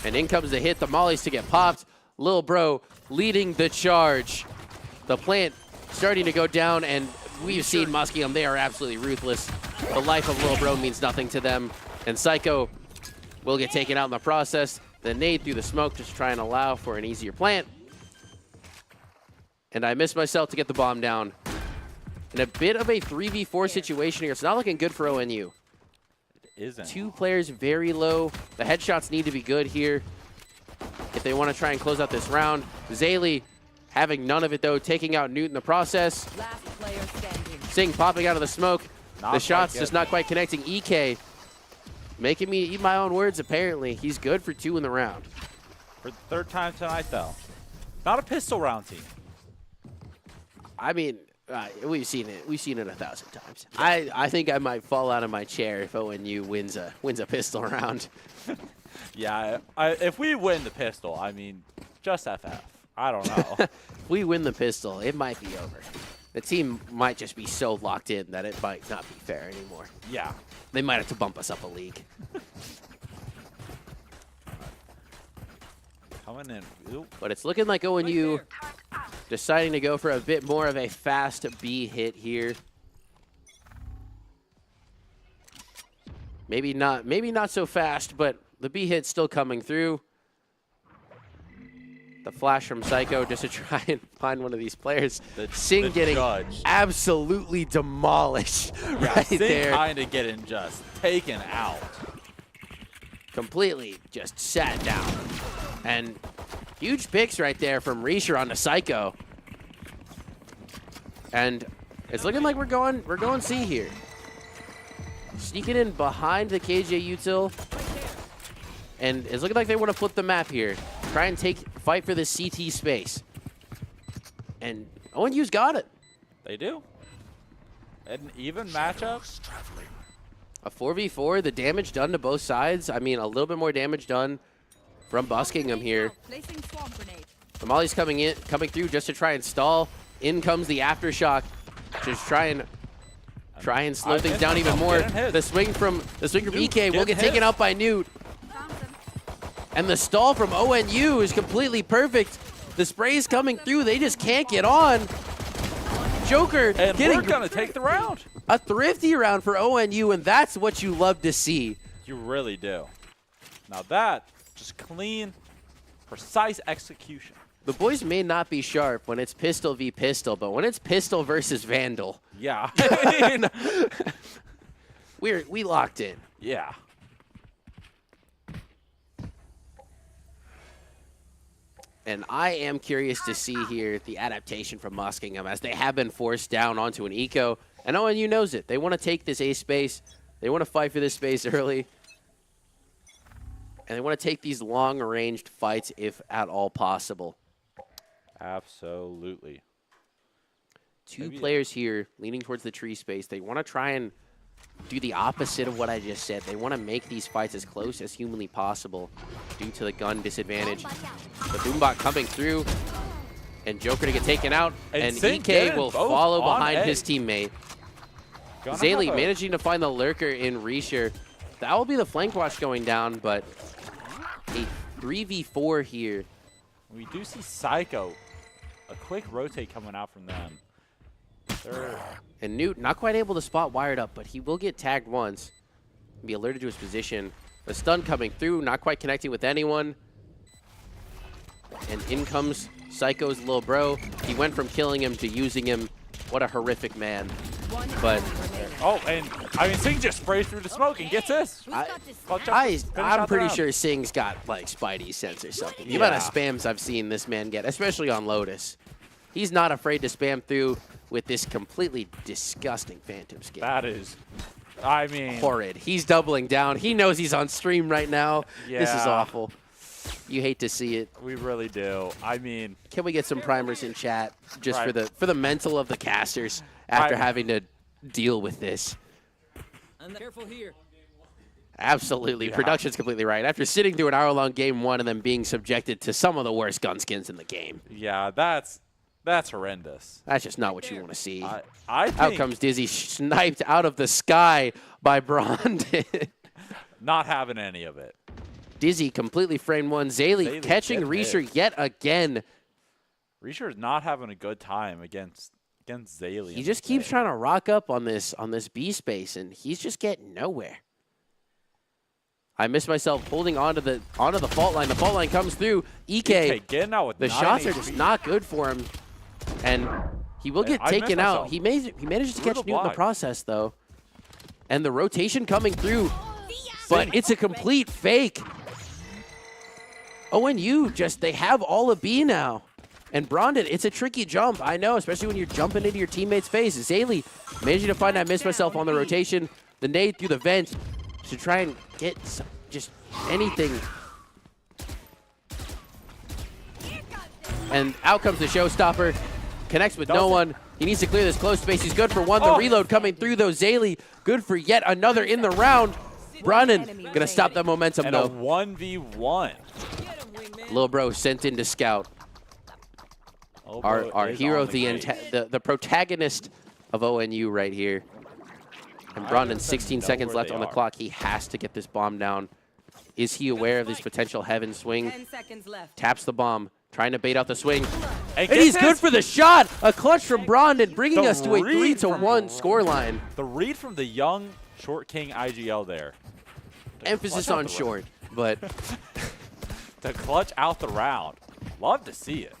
And in comes the hit. The mollies to get popped. Lil Bro leading the charge. The plant starting to go down, and we've seen Muskingum. They are absolutely ruthless. The life of Lil Bro means nothing to them. And Psycho will get taken out in the process. The nade through the smoke, just try and allow for an easier plant. And I missed myself to get the bomb down. In a bit of a 3v4 situation here. It's not looking good for ONU. It isn't. 2 players very low. The headshots need to be good here if they want to try and close out this round. Zaylee having none of it, though, taking out Newt in the process. Last player standing. Singh popping out of the smoke. Not The shots quite just good. not quite connecting. EK making me eat my own words, apparently. He's good for 2 in the round. For the 3rd time tonight, though. Not a pistol round team. I mean, we've seen it. We've seen it 1,000 times. I think I might fall out of my chair if ONU wins a pistol round. Yeah, if we win the pistol, I mean, just FF. I don't know. If we win the pistol, it might be over. The team might just be so locked in that it might not be fair anymore. Yeah. They might have to bump us up a league. Coming in. Ooh. But it's looking like ONU deciding to go for a bit more of a fast B hit here. Maybe not so fast, but the B hit's still coming through. The flash from Psycho just to try and find one of these players. Singh getting judge. absolutely demolished right Singh there. kind of getting just taken out. Completely just sat down. And huge picks right there from Risha on the Psycho. And it's looking like we're going C here. Sneaking in behind the KJ util. And it's looking like they want to flip the map here. Try and fight for the CT space. And ONU's got it. They do. An even matchup. A 4v4, the damage done to both sides. I mean, a little bit more damage done from Muskingum here. Placing swamp grenade. The molly's coming through just to try and stall. In comes the aftershock. Just try and slow things down even more. The swing from EK will get taken out by Newt. And the stall from ONU is completely perfect. The spray's coming through. They just can't get on. Joker And getting we're going to take the round. a thrifty round for ONU, and that's what you love to see. You really do. Now that, just clean, precise execution. The boys may not be sharp when it's pistol v pistol, but when it's pistol versus Vandal, Yeah. we locked in. Yeah. And I am curious to see here the adaptation from Muskingum as they have been forced down onto an eco. And ONU knows it. They want to take this A space. They want to fight for this space early. And they want to take these long-ranged fights if at all possible. Absolutely. two Maybe- players here leaning towards the tree space. They want to try and do the opposite of what I just said. They want to make these fights as close as humanly possible due to the gun disadvantage. The Boombot coming through, and Joker to get taken out, and Sing EK getting will both follow on behind A. his teammate. Gonna Zaylee have a- managing to find the lurker in Reisher. That will be the flank watch going down, but a 3v4 here. We do see Psycho. A quick rotate coming out from them. They're And Newt not quite able to spot Wired Up, but he will get tagged once. Be alerted to his position. The stun coming through, not quite connecting with anyone. And in comes Psycho's little bro. He went from killing him to using him. What a horrific man. One But enemy remaining. oh, and I mean Sing just sprays through the smoke and gets this. I'm pretty sure Sing's got like Spidey sense or something. The amount of spams I've seen this man get, especially on Lotus. He's not afraid to spam through with this completely disgusting Phantom skin. That is, I mean, Horrid. He's doubling down. He knows he's on stream right now. This is Yeah. awful. You hate to see it. we really do. I mean, Can we get some primers in chat just Right. for the mental of the casters after having to deal with this? Careful here. Absolutely. Yeah. Production's completely right. After sitting through an hour-long game one and then being subjected to some of the worst gun skins in the game, yeah, that's horrendous. that's just not what you want to see. I Out think comes Dizzy, sniped out of the sky by Brondon. not having any of it. Dizzy completely framed one. Zaylee Zaylee catching getting Reisher hit. yet again. Reisher is not having a good time against Zaylee. He just keeps trying to rock up on this B space, and he's just getting nowhere. I miss myself holding onto the fault line. The fault line comes through. EK, getting out with the 9 shots are HP. just not good for him, and he will get I miss taken out. myself. He manages to catch Brutal Newt in the block. process, though. And the rotation coming through, but it's a complete fake. ONU they have all of B now. And Brondon, it's a tricky jump, I know, especially when you're jumping into your teammate's face. Zaylee managing to find I missed myself on the rotation. The nade through the vent to try and get just anything. And out comes the showstopper. Connects with no one. He needs to clear this close space. He's good for one. The reload coming through, though. Zaylee good for yet another in the round. Brondon going to stop that momentum, And a though. 1v1. Lil bro sent in to scout. Elbow Our is hero, on the gate. the protagonist of ONU right here. And Brondon, 16 know seconds where left they on the are. clock. He has to get this bomb down. Is he aware of this potential heaven swing? 10 seconds left. Taps the bomb, trying to bait out the swing. And And he's gets good this. for the shot. A clutch from Brondon, bringing The us to a read 3-1 scoreline. The read from the young Short King IGL there. Emphasis clutch out on the short, but To clutch out the round. Love to see it.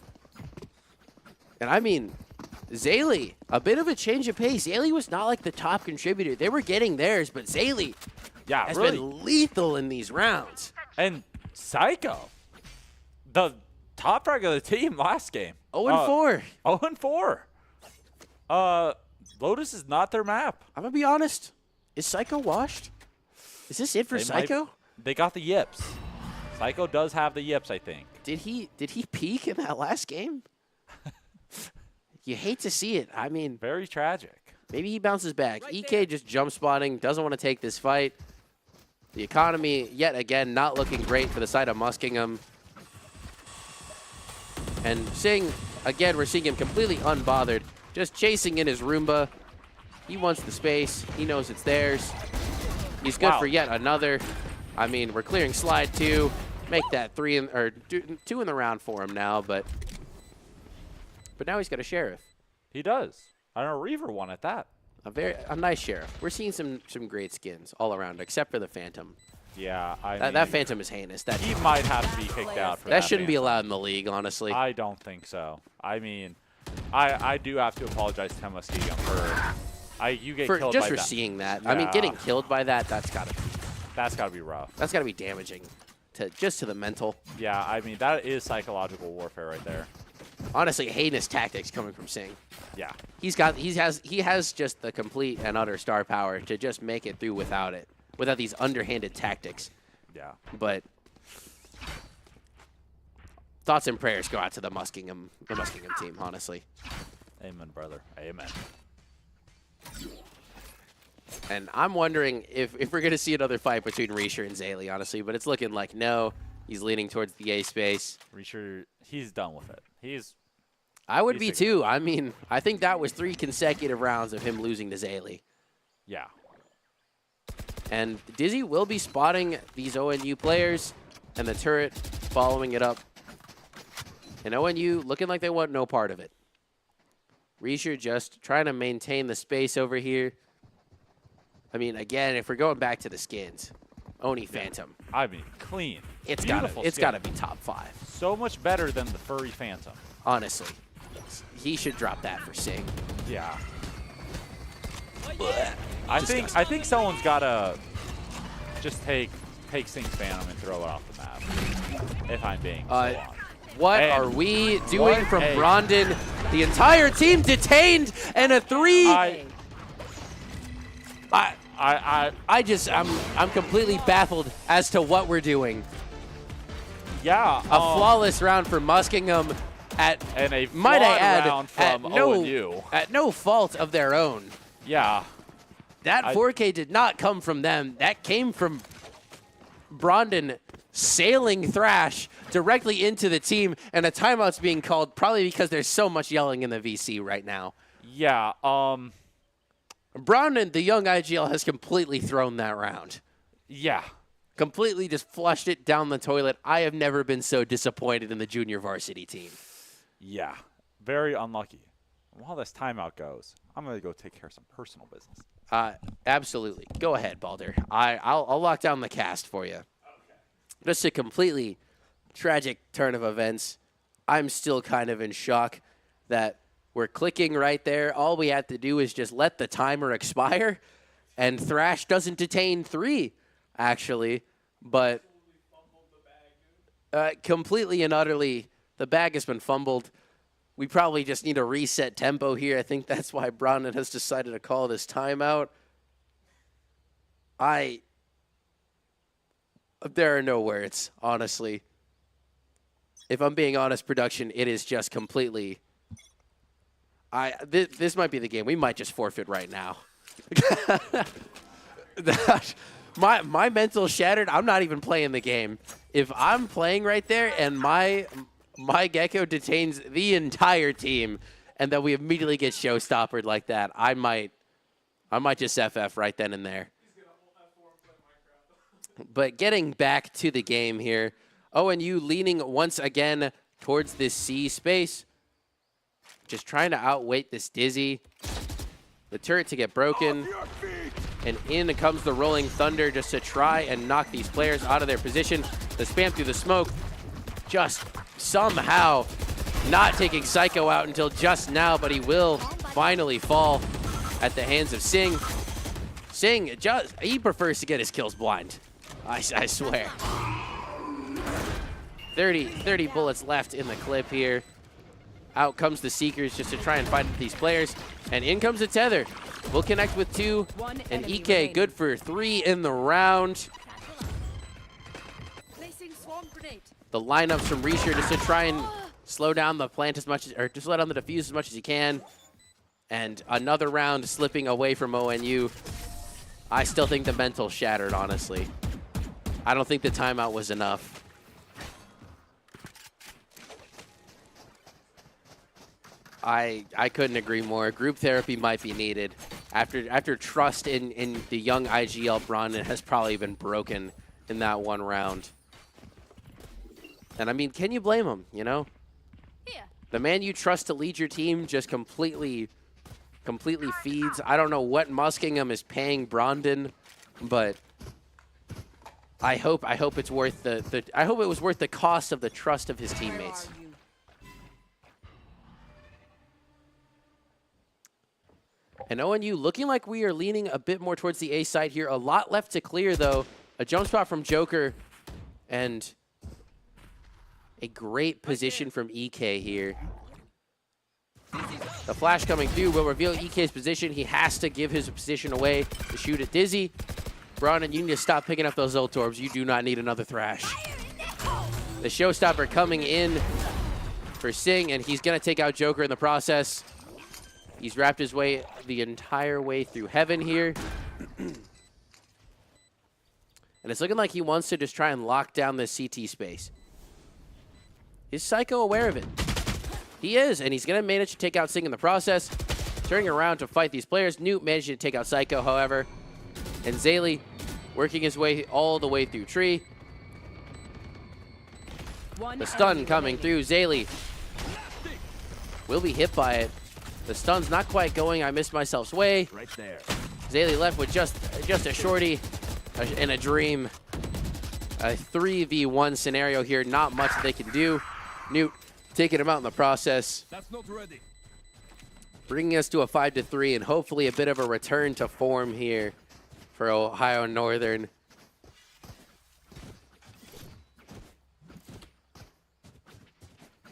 and I mean, Zaylee, a bit of a change of pace. Zaylee was not like the top contributor. They were getting theirs, but Zaylee Yeah, has really. been lethal in these rounds. And Psycho, the top frag of the team last game. 0-4. 0-4. Lotus is not their map. I'm gonna be honest. Is Psycho washed? Is this it for They might- Psycho? They got the yips. Psycho does have the yips, I think. Did he peak in that last game? You hate to see it. I mean, Very tragic. maybe he bounces back. EK just jump spotting, doesn't want to take this fight. The economy, yet again, not looking great for the side of Muskingum. And Sing, again, we're seeing him completely unbothered, just chasing in his Roomba. He wants the space. He knows it's theirs. He's good Wow. for yet another. I mean, we're clearing slide 2. Make that 2 in the round for him now, but now he's got a sheriff. He does. I know Reaver won at that. A nice sheriff. We're seeing some great skins all around, except for the Phantom. Yeah, That Phantom is heinous. That He might have to be kicked out for that. that shouldn't be Phantom. allowed in the league, honestly. I don't think so. I mean, I do have to apologize to Muskingum for you get killed Just by for that. seeing that. I mean, Yeah. getting killed by that's gotta be rough. be damaging to the mental. Yeah, I mean that is psychological warfare right there. Honestly, heinous tactics coming from Sing. Yeah. He has just the complete and utter star power to just make it through without these underhanded tactics. Yeah. But thoughts and prayers go out to the Muskingum team, honestly. Amen, brother. Amen. And I'm wondering if we're going to see another fight between Risher and Zaylee, honestly. But it's looking like no. He's leaning towards the A space. Risher, he's done with it. I would he's be sick of too. I mean, I think that was 3 consecutive rounds of him losing to Zaylee. Yeah. And Dizzy will be spotting these ONU players and the turret following it up. And ONU looking like they want no part of it. Risher just trying to maintain the space over here. I mean, again, if we're going back to the skins, Oni Phantom. I mean, clean. It's Beautiful gotta skin. be top 5. So much better than the furry Phantom. Honestly. He should drop that for Sing. Yeah. I think someone's gotta just take Sing's Phantom and throw it off the map. If I'm being so honest. What And are we doing what from a- Brondon? The entire team detained and a 3. I'm completely baffled as to what we're doing. Yeah. A flawless round for Muskingum at, and a might I flawed add, round from ONU. at no fault of their own. Yeah. That 4K did not come from them. That came from Brondon sailing Thrash directly into the team, and a timeout's being called probably because there's so much yelling in the VC right now. Yeah. Brondon, the young IGL, has completely thrown that round. Yeah. Completely just flushed it down the toilet. I have never been so disappointed in the junior varsity team. Yeah. Very unlucky. While this timeout goes, I'm going to go take care of some personal business. Absolutely. Go ahead, Balder. I'll lock down the cast for you. Okay. Just a completely tragic turn of events. I'm still kind of in shock that we're clicking right there. All we have to do is just let the timer expire, and Thrash doesn't detain 3, actually. But completely and utterly, the bag has been fumbled. We probably just need a reset tempo here. I think that's why Brondon has decided to call this timeout. There are no words, honestly. If I'm being honest, production, it is just completely... This might be the game. We might just forfeit right now. My mental shattered. I'm not even playing the game. If I'm playing right there and my Gecko detains the entire team and then we immediately get showstoppered like that, I might just FF right then and there. But getting back to the game here, ONU leaning once again towards this C space. Just trying to outweight this Dizzy. The turret to get broken. And in comes the Rolling Thunder just to try and knock these players out of their position. The spam through the smoke. Just somehow not taking Psycho out until just now, but he will finally fall at the hands of Sing. Sing, he prefers to get his kills blind. I swear. 30 bullets left in the clip here. Out comes the Seekers just to try and find these players. And in comes the Tether. We'll connect with 2. And EK good for 3 in the round. The lineups from Risher just to try and slow down the plant as much as, or just let down the defuse as much as he can. And another round slipping away from ONU. I still think the mental shattered, honestly. I don't think the timeout was enough. I couldn't agree more. Group therapy might be needed. After trust in the young IGL, Brondon has probably been broken in that one round. And I mean, can you blame him, you know? Yeah. The man you trust to lead your team just completely feeds. I don't know what Muskingum is paying Brondon, but I hope it's worth I hope it was worth the cost of the trust of his teammates. And ONU looking like we are leaning a bit more towards the A side here. A lot left to clear, though. A jump spot from Joker and a great position from EK here. The flash coming through will reveal EK's position. He has to give his position away to shoot at Dizzy. Brondon, you need to stop picking up those ult orbs. You do not need another Thrash. The showstopper coming in for Sing, and he's going to take out Joker in the process. He's wrapped his way the entire way through heaven here. And it's looking like he wants to just try and lock down this CT space. Is Psycho aware of it? He is, and he's going to manage to take out Sing in the process. Turning around to fight these players. Newt managing to take out Psycho, however. And Zaylee working his way all the way through tree. The stun coming through. Zaylee will be hit by it. The stun's not quite going. I missed myself's way. Right there. Zaylee left with just a shorty in a dream. A 3v1 scenario here. Not much that they can do. Newt taking him out in the process. That's not ready. Bringing us to a 5-3 and hopefully a bit of a return to form here for Ohio Northern.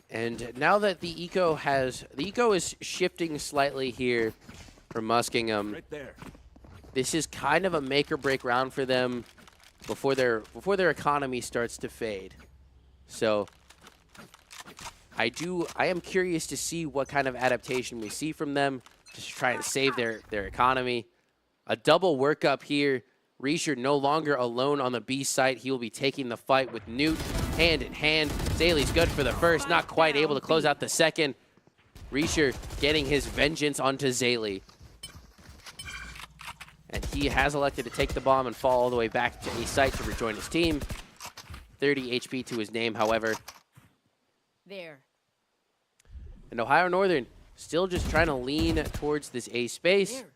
And now that the eco is shifting slightly here for Muskingum. Right there. This is kind of a make or break round for them before their economy starts to fade. So I am curious to see what kind of adaptation we see from them to try and save their economy. A double workup here. Reisher no longer alone on the B site. He will be taking the fight with Newt hand in hand. Zaylee's good for the first, not quite able to close out the second. Reisher getting his vengeance onto Zaylee. And he has elected to take the bomb and fall all the way back to A site to rejoin his team. 30 HP to his name, however. There. And Ohio Northern still just trying to lean towards this A space. There.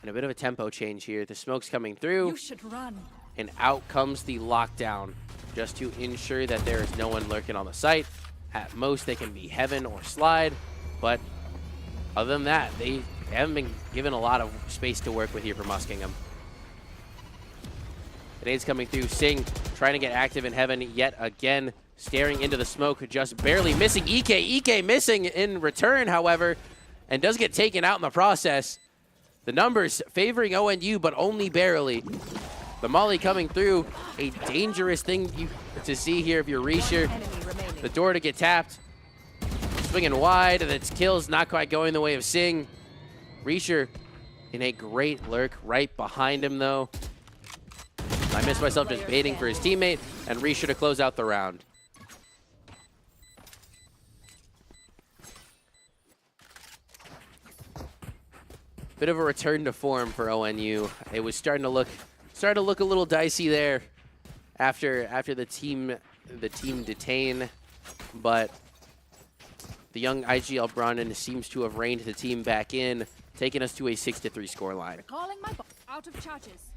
And a bit of a tempo change here. The smoke's coming through. You should run. And out comes the lockdown just to ensure that there is no one lurking on the site. At most, they can be heaven or slide. But other than that, they haven't been given a lot of space to work with here for Muskingum. Grenades coming through. Sing trying to get active in heaven yet again. Staring into the smoke, just barely missing EK. EK missing in return, however, and does get taken out in the process. The numbers favoring ONU, but only barely. The molly coming through. A dangerous thing to see here if you're Reisher. The door to get tapped. Swinging wide, and its kills not quite going the way of Sing. Reisher in a great lurk right behind him, though. I missed myself just baiting for his teammate, and Reisher to close out the round. Bit of a return to form for ONU. It was starting to look a little dicey there after the team detain, but the young IGL Brandon seems to have reined the team back in, taking us to a 6-3 scoreline. Calling my out of charges.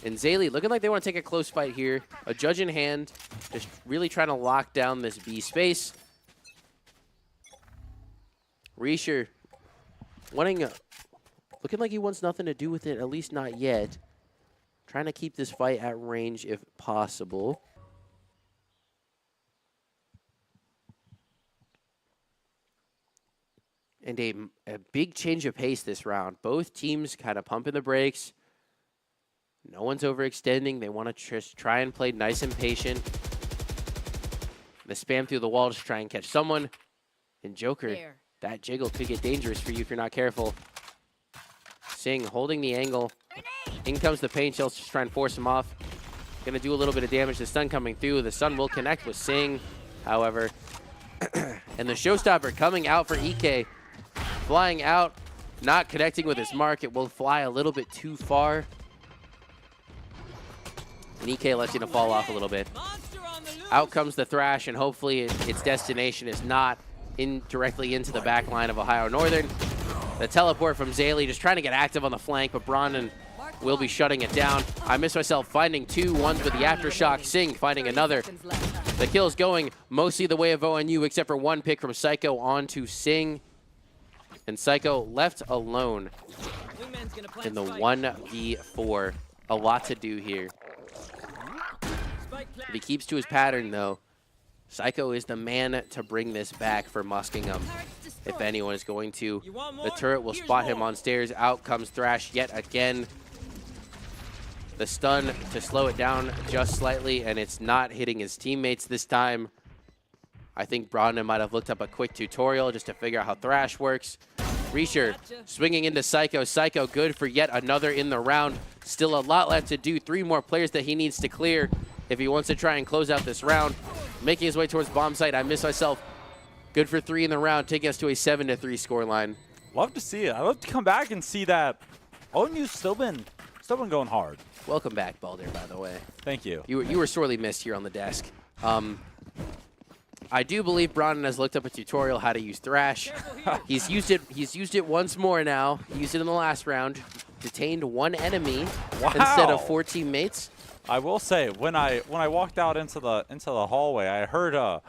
And Zaylee looking like they want to take a close fight here. A judge in hand, just really trying to lock down this B space. Reisher looking like he wants nothing to do with it, at least not yet. Trying to keep this fight at range if possible. And a big change of pace this round. Both teams kind of pumping the brakes. No one's overextending. They want to just try and play nice and patient. The spam through the wall to try and catch someone. And Joker. There. That jiggle could get dangerous for you if you're not careful. Sing holding the angle. In comes the paint shells, just try and force him off. Gonna do a little bit of damage. The stun coming through. The stun will connect with Sing, however. And the showstopper coming out for EK. Flying out, not connecting with his mark. It will fly a little bit too far. And EK lets you to fall off a little bit. Out comes the Thrash, and hopefully its destination is not directly into the back line of Ohio Northern. The teleport from Zaylee just trying to get active on the flank, but Brandon will be shutting it down. I missed myself finding two, ones with the aftershock. Sing finding another. The kill's going mostly the way of ONU, except for one pick from Psycho onto Sing. And Psycho left alone in the 1v4. A lot to do here. If he keeps to his pattern, though, Psycho is the man to bring this back for Muskingum. If anyone is going to, the turret will spot him on stairs. Out comes Thrash yet again. The stun to slow it down just slightly, and it's not hitting his teammates this time. I think Brandon might have looked up a quick tutorial just to figure out how Thrash works. Reacher swinging into Psycho. Psycho good for yet another in the round. Still a lot left to do. 3 more players that he needs to clear if he wants to try and close out this round. Making his way towards bomb site. I miss myself. Good for 3 in the round, taking us to a 7-3 scoreline. Love to see it. I love to come back and see that ONU's still been going hard. Welcome back, Baldur, by the way. Thank you. You were sorely missed here on the desk. I do believe Brandon has looked up a tutorial how to use Thrash. He's used it once more now. He used it in the last round. Detained 1 enemy instead of 4 teammates. I will say, when I walked out into the hallway, I heard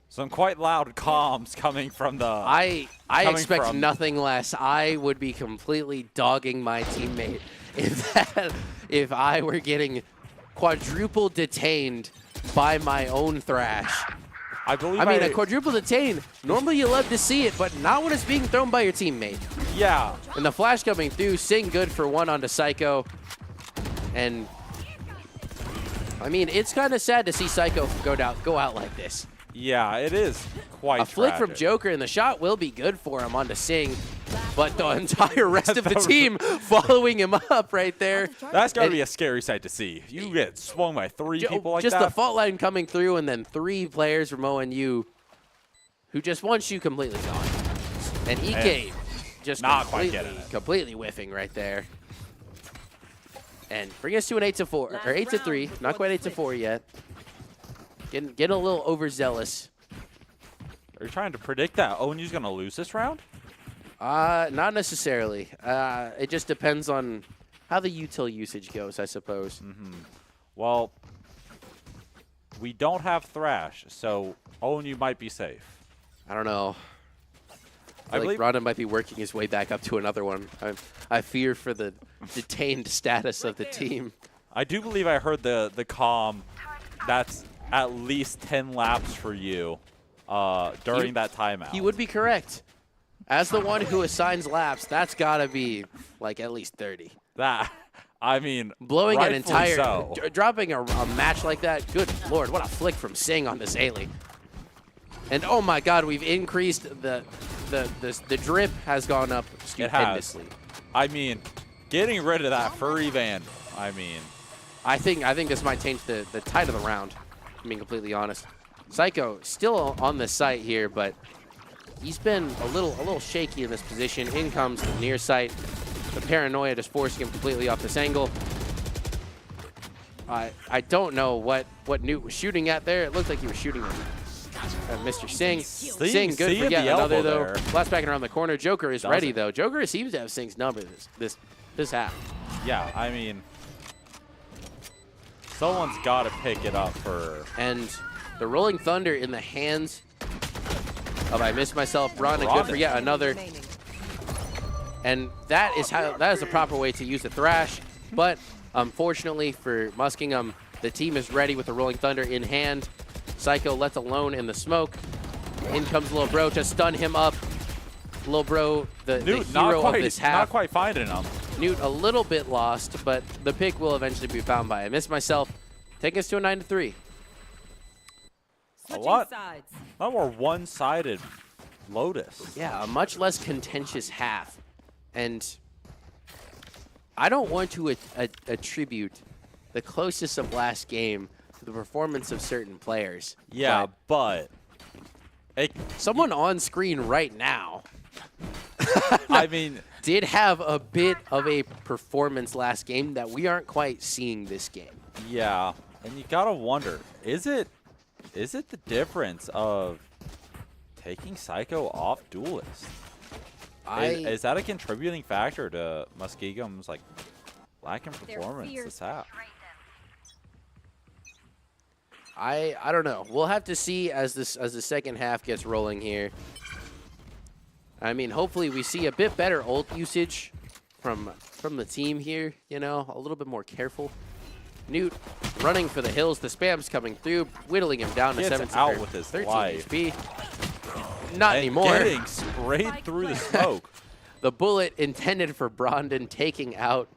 some quite loud comms coming from the. I expect nothing less. I would be completely dogging my teammate if I were getting quadruple detained by my own Thrash. I believe. I mean, a quadruple detain, normally you love to see it, but not when it's being thrown by your teammate. Yeah. And the flash coming through, Sing good for 1 onto Psycho. And, I mean, it's kind of sad to see Psycho go out like this. Yeah, it is quite A flick from tragic. Joker, and the shot will be good for him onto Sing. But the entire rest of the team following him up right there. That's got to be a scary sight to see. You get swung by 3 people like just that. the fault line coming through, and then 3 players from ONU who just want you completely gone. And ECAC just not quite getting it. completely whiffing right there. And bring us to an 8-4 or 8-3. Not quite 8-4 yet. Getting a little overzealous. Are you trying to predict that ONU's going to lose this round? Not necessarily. It just depends on how the util usage goes, I suppose. Well, we don't have Thrash, so ONU might be safe. I don't know. I believe like Brandon might be working his way back up to another one. I fear for the detained status of the team. I do believe I heard the comm. That's at least 10 laps for you during that timeout. He would be correct. As the one who assigns laps, that's got to be like at least 30. That, I mean, blowing an rightfully entire, so. dropping a match like that. Good Lord, what a flick from Sing on this Ailey. And oh my God, we've increased the drip has gone up stupendously. I mean, getting rid of that furry vandal. I mean, I think this might change the tide of the round. I'm being completely honest. Psycho still on the site here, but he's been a little shaky in this position. In comes the near site. The paranoia just forcing him completely off this angle. I don't know what Newt was shooting at there. It looked like he was shooting at Mr. Sing. Sing good for yet another though. Blast back around the corner. Joker is ready though. Joker seems to have Sing's number this half. Yeah, I mean, someone's got to pick it up for. And the Rolling Thunder in the hands of I missed myself. Brandon good for yet another. And that is the proper way to use the Thrash. But unfortunately for Muskingum, the team is ready with the Rolling Thunder in hand. Psycho left alone in the smoke. In comes Lil Bro to stun him up. Lil Bro, the hero of this half. Not quite finding him. Newt a little bit lost, but the pick will eventually be found by I missed myself. Taking us to a 9-3. A lot more one-sided Lotus. Yeah, a much less contentious half. And I don't want to attribute the closest of last game to the performance of certain players. Yeah, but someone on screen right now I mean, did have a bit of a performance last game that we aren't quite seeing this game. Yeah, and you gotta wonder, is it the difference of taking Psycho off Duelist? Is that a contributing factor to Muskingum's like lack in performance this half? I don't know. We'll have to see as the second half gets rolling here. I mean, hopefully we see a bit better ult usage from the team here. You know, a little bit more careful. Newt running for the hills. The spam's coming through, whittling him down to 17 out with his 13 life. HP. Not anymore. Getting sprayed through the smoke. The bullet intended for Brandon taking out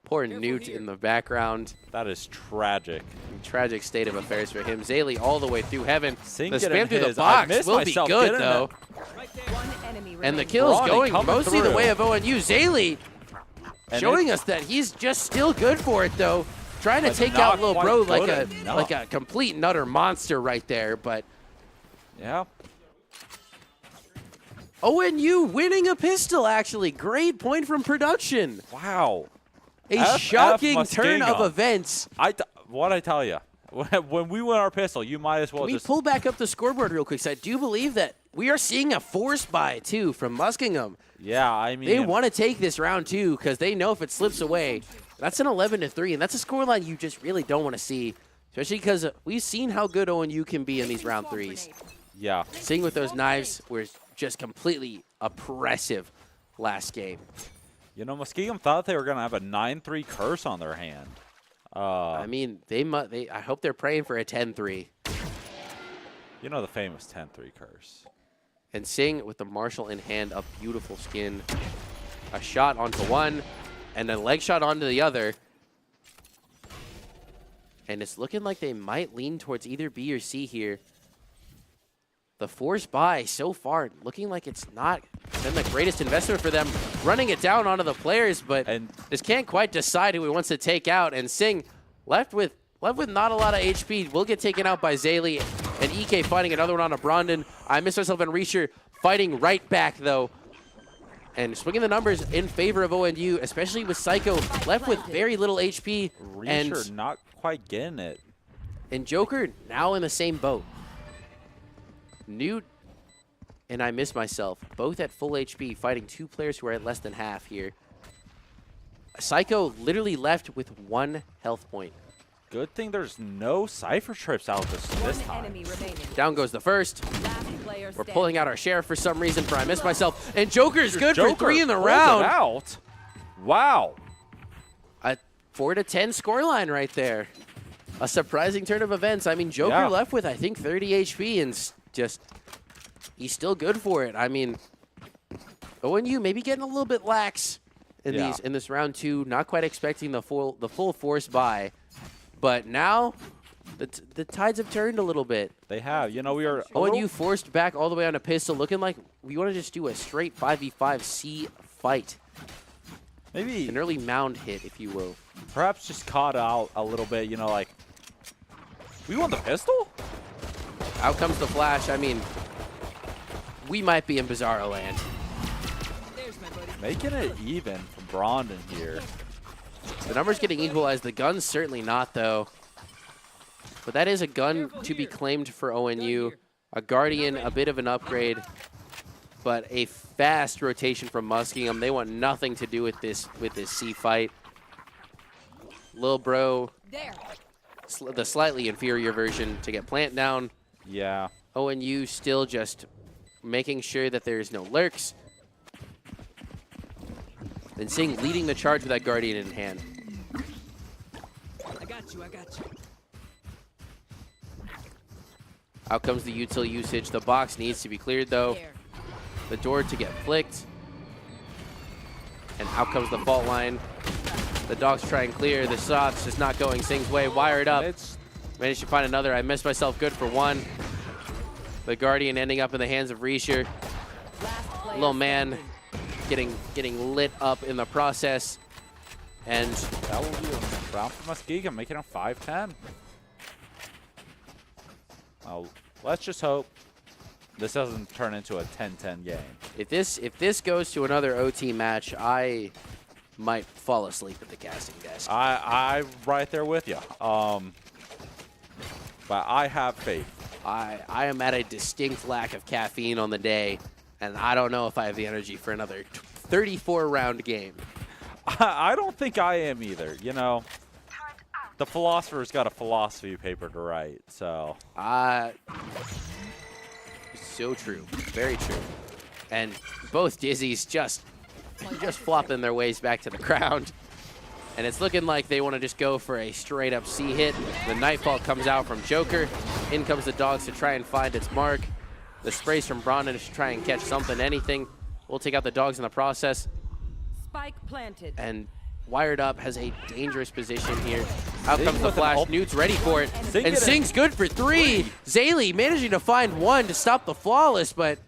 Poor Newt in the background. That is tragic. Tragic state of affairs for him. Zaylee all the way through heaven. Sing The getting spam through the his. I box missed will be myself good, getting though. One enemy And the remaining. kill's Brawny going coming mostly the through. way of ONU. Zaylee And showing us that he's just still good for it, though. Trying to But take not out little quite bro good enough. like a complete and utter monster right there. But Yeah. ONU winning a pistol, actually. Great point from production. Wow. A FF shocking turn of Muskingum. events. What I tell you, when we win our pistol, you might as well Can we just pull back up the scoreboard real quick? So I do believe that we are seeing a force buy, too, from Muskingum. Yeah, I mean, They want to take this round, too, because they know if it slips away, that's an 11-3, and that's a scoreline you just really don't want to see, especially because we've seen how good ONU can be in these round threes. yeah. Seeing with those knives was just completely oppressive last game. You know, Muskingum thought they were gonna have a 9-3 curse on their hand. I mean, I hope they're praying for a 10-3. You know the famous 10-3 curse. And Sing with the Marshall in hand, a beautiful skin. A shot onto one, and a leg shot onto the other. And it's looking like they might lean towards either B or C here. The force buy so far looking like it's not been the greatest investment for them. Running it down onto the players, but just can't quite decide who he wants to take out. And Sing left with not a lot of HP. Will get taken out by Zaylee. And EK fighting another one onto Brondon. I missed myself and Reacher fighting right back, though. And swinging the numbers in favor of ONU, especially with Psycho left with very little HP. Reacher not quite getting it. And Joker now in the same boat. Newt and I miss myself, both at full HP, fighting two players who are at less than half here. Psycho literally left with 1 health point. Good thing there's no Cypher trips out this time. Enemy remaining. Down goes the first. Last player We're standing. pulling out our sheriff for some reason, for I miss myself. And Joker's good Joker for 3 in the pulled it round. out. Wow. A 4-10 scoreline right there. A surprising turn of events. I mean, Joker Yeah. left with, I think, 30 HP and just, he's still good for it. I mean, ONU maybe getting a little bit lax in this round 2. Not quite expecting the full force buy. But now, the tides have turned a little bit. They have. You know, we are. ONU forced back all the way on a pistol, looking like we want to just do a straight 5v5 C fight. Maybe An early mound hit, if you will. perhaps just caught out a little bit. You know, like we want the pistol. Out comes the flash. I mean, we might be in Bizarro land. There's my buddy. Making it even from Brondon here. The numbers getting equalized. The gun's certainly not, though. But that is a gun to be claimed for ONU. A Guardian, a bit of an upgrade. But a fast rotation from Muskingum. They want nothing to do with this C fight. Lil Bro, There. the slightly inferior version to get plant down. Yeah. ONU still just making sure that there's no lurks. And Sing leading the charge with that Guardian in hand. I got you. Out comes the util usage. The box needs to be cleared, though. There. The door to get flicked. And out comes the fault line. The dogs try and clear. The shot's just not going Sing's way. Wired up. It's Managed to find another. I missed myself. Good for 1. The Guardian ending up in the hands of Reacher. Last player Little man standing. getting lit up in the process. And that will be a round for Muskingum, making it 5-10. Well, let's just hope this doesn't turn into a 10-10 game. if this goes to another OT match, I might fall asleep at the casting desk. I'm right there with you. But I have faith. I am at a distinct lack of caffeine on the day, and I don't know if I have the energy for another 34-round game. I don't think I am either. You know, the philosopher's got a philosophy paper to write, so. So true. Very true. And both Dizzies just flopping their ways back to the ground. And it's looking like they want to just go for a straight-up C hit. The Nightfall comes out from Joker. In comes the dogs to try and find its mark. The sprays from Brondon to try and catch something, anything. We'll take out the dogs in the process. Spike planted. And wired up, has a dangerous position here. Out Sing comes the with an flash. ult. Newt's ready for it. Sing And it in. Sing's good for 3. Zaylee managing to find 1 to stop the flawless, but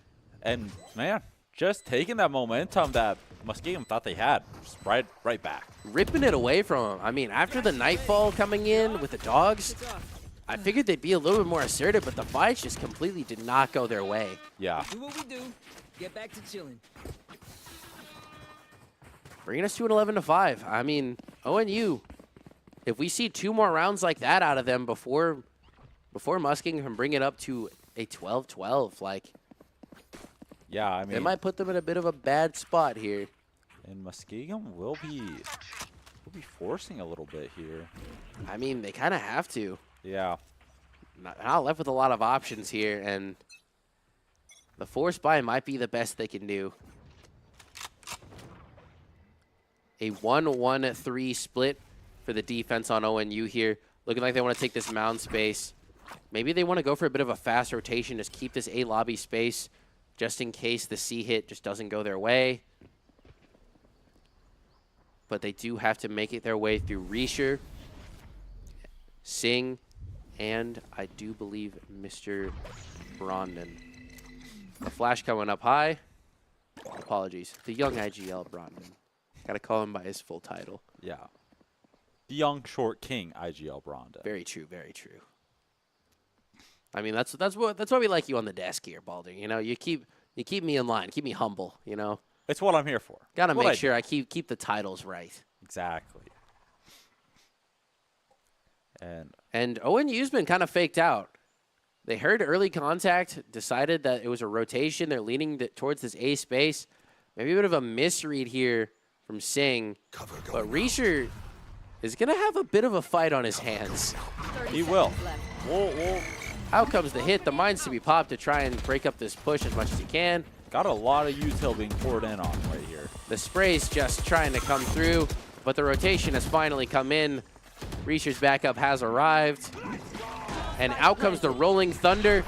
And, man, just taking that momentum that Muskingum thought they had, just right back. ripping it away from him. I mean, after the Nightfall coming in with the dogs, I figured they'd be a little bit more assertive, but the fights just completely did not go their way. Yeah. Do what we do. Get back to chilling. Bringing us to an 11-5. I mean, ONU, if we see 2 more rounds like that out of them before Muskingum can bring it up to a 12-12, like, Yeah, I it mean, might put them in a bit of a bad spot here. and Muskingum will be forcing a little bit here. I mean, they kind of have to. Yeah. Not left with a lot of options here, and the force buy might be the best they can do. A 1-1-3 split for the defense on ONU here. Looking like they want to take this mound space. Maybe they want to go for a bit of a fast rotation, just keep this A lobby space just in case the C hit just doesn't go their way. But they do have to make it their way through Reisher, Singh, and I do believe Mr. Brondon. The flash coming up high. Apologies. The young IGL Brondon. Got to call him by his full title. Yeah. The young short king, IGL Bronda. Very true, very true. I mean, that's why we like you on the desk here, Balder. You know, you keep me in line, keep me humble, you know. It's what I'm here for. Got to What make I sure do. I keep the titles right. Exactly. And And ONU's been kind of faked out. They heard early contact, decided that it was a rotation. They're leaning towards this A space. Maybe a bit of a misread here from Singh. But Reisher is going to have a bit of a fight on his hands. 30 he will. seconds left. We'll Out comes the hit. The mine's to be popped to try and break up this push as much as he can. got a lot of util being poured in on right here. The spray's just trying to come through, but the rotation has finally come in. Reisher's backup has arrived. And out comes the Rolling Thunder.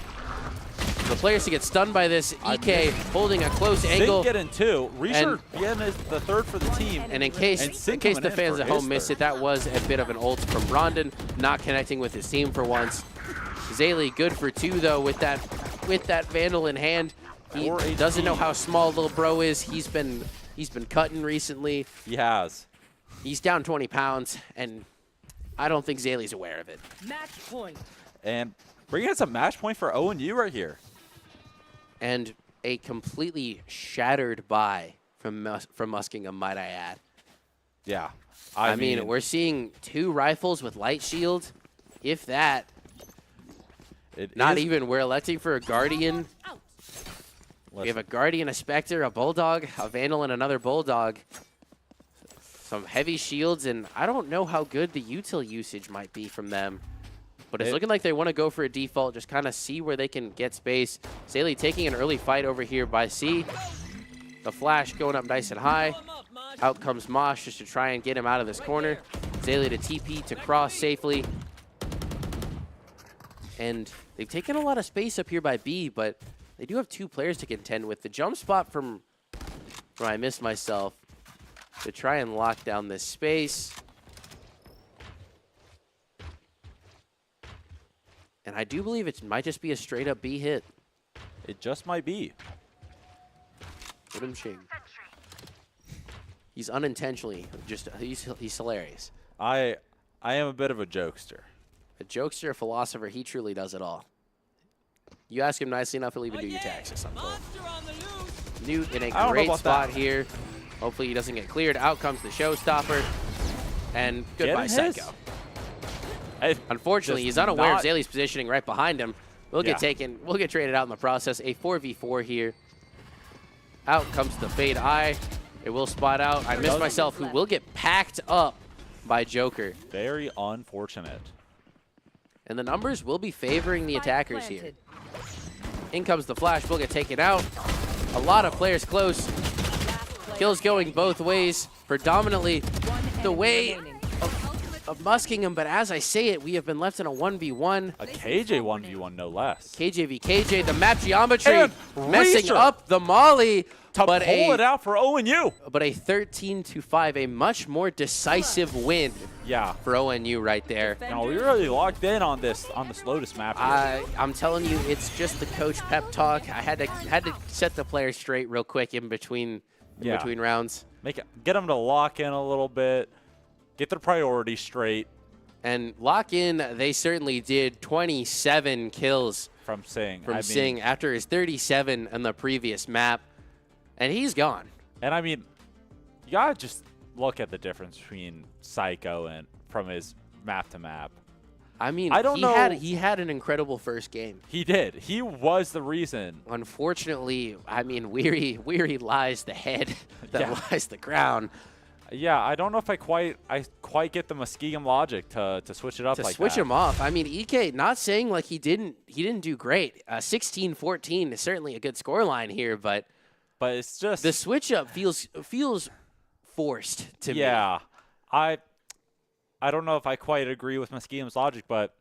The players to get stunned by this. EK holding a close angle. Singh getting 2. Reisher being the third for the team. And in case And Singh the coming in fans for at home his missed third. it, that was a bit of an ult from Rondon, not connecting with his team for once. Zaylee good for 2 though with that Vandal in hand. He 4 doesn't know HP. how small little bro is. He's been cutting recently. He has. He's down 20 pounds, and I don't think Zaylee's aware of it. Match point. And bringing us a match point for ONU right here. And a completely shattered buy from Muskingum, might I add. Yeah. I mean, we're seeing 2 rifles with light shield, if that. it Not is- even. We're electing for a Guardian. We have a Guardian, a Spectre, a Bulldog, a Vandal, and another Bulldog. Some heavy shields, and I don't know how good the util usage might be from them. But it's looking like they want to go for a default, just kind of see where they can get space. Zaylee taking an early fight over here by C. The flash going up nice and high. Out comes Mosh just to try and get him out of this corner. Zaylee to TP to cross safely. And they've taken a lot of space up here by B, but they do have 2 players to contend with. The jump spot from where I missed myself to try and lock down this space. And I do believe it might just be a straight up B hit. It just might be. Look at him shake. He's unintentionally he's hilarious. I am a bit of a jokester. A jokester, a philosopher, he truly does it all. You ask him nicely enough, he'll even do your tax at some point. Monster on the loose. Newt in a I don't know great about spot that. here. Hopefully he doesn't get cleared. Out comes the showstopper. And goodbye, Getting his. Psycho. Hey, Unfortunately, just he's unaware not- of Zaylee's positioning right behind him. We'll get we'll get traded out in the process. A 4v4 here. Out comes the Fade Eye. It will spot out. I missed myself, who will get packed up by Joker. Very unfortunate. And the numbers will be favoring the Spike attackers here. planted. In comes the flash. Will get taken out. A lot of players close. Last player Kills going standing. both ways. Predominantly One the enemy way remaining. of Muskingum, but as I say it, we have been left in a 1v1. A KJ 1v1, no less. KJ v KJ, the map geometry And messing Reacher up the molly, To but pull it out for ONU. but a 13-5, a much more decisive win Yeah. for ONU right there. No, we really locked in on this Lotus map here. I'm telling you, it's just the coach pep talk. I had to set the players straight real quick in between rounds. Get them to lock in a little bit. Get their priorities straight. And lock in, they certainly did. 27 kills From Sing. from Sing after his 37 on the previous map. And he's gone. And I mean, you gotta just look at the difference between Psycho and from his map to map. I mean, I don't know. He had an incredible first game. He did. He was the reason. Unfortunately, I mean, weary lies the head that lies the crown. Yeah, I don't know if I quite get the Muskingum logic to switch it up To like switch that. him off. I mean, EK, not saying like he didn't do great. 16-14 is certainly a good scoreline here, but it's just the switch up feels forced to me. Yeah, I don't know if I quite agree with Muskingum's logic, but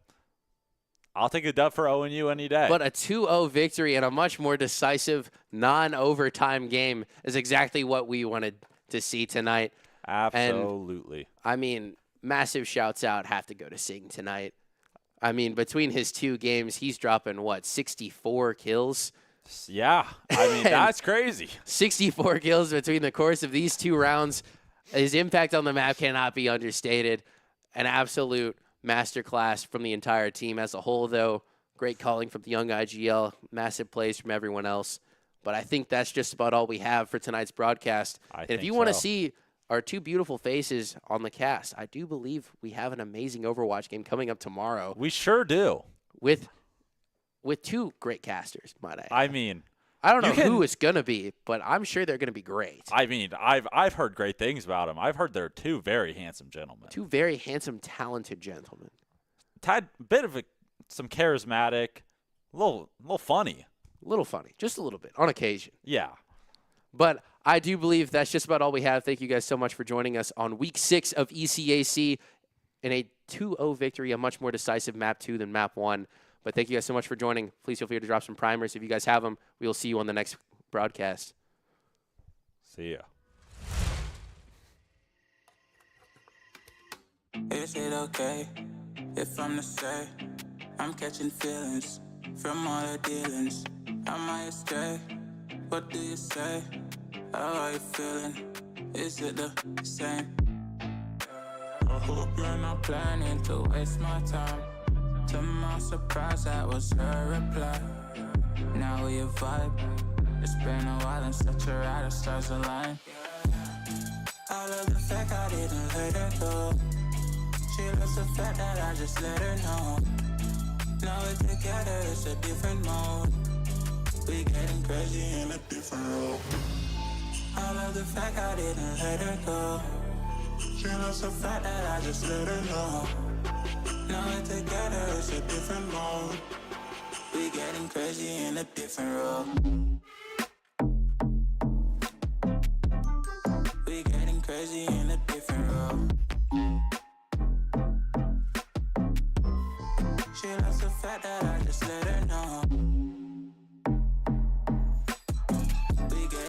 I'll take a dub for ONU any day. But a 2-0 victory and a much more decisive non-overtime game is exactly what we wanted to see tonight. Absolutely. And, I mean, massive shouts out have to go to Sing tonight. I mean, between his 2 games, he's dropping, 64 kills? Yeah, I mean, that's crazy. 64 kills between the course of these 2 rounds. His impact on the map cannot be understated. An absolute masterclass from the entire team as a whole, though. Great calling from the young IGL. Massive plays from everyone else. But I think that's just about all we have for tonight's broadcast. And if you want to see our 2 beautiful faces on the cast, I do believe we have an amazing Overwatch game coming up tomorrow. We sure do. With 2 great casters, might I add. I mean, I don't know who it's going to be, but I'm sure they're going to be great. I mean, I've heard great things about them. I've heard they're 2 very handsome gentlemen. 2 very handsome, talented gentlemen. Tad bit of some charismatic, a little funny. A little funny, just a little bit, on occasion. Yeah. But I do believe that's just about all we have. Thank you guys so much for joining us on Week 6 of ECAC in a 2-0 victory, a much more decisive Map 2 than Map 1. But thank you guys so much for joining. Please feel free to drop some primers. If you guys have them, we will see you on the next broadcast. See ya. Is it okay if I'm to say I'm catching feelings from all the dealings? Am I astray? What do you say? How are you feeling? Is it the same? I hope you're not planning to waste my time. To my surprise, that was her reply. Now we vibe. It's been a while and such a ride, the stars align. I love the fact I didn't let her go. She loves the fact that I just let her know. Now we're together, it's a different mode. We getting crazy in a different role. I love the fact I didn't let her go. She loves the fact that I just let her know. Now we're together, it's a different mode. We getting crazy in a different role. We getting crazy in a different role. She loves the fact that I just let her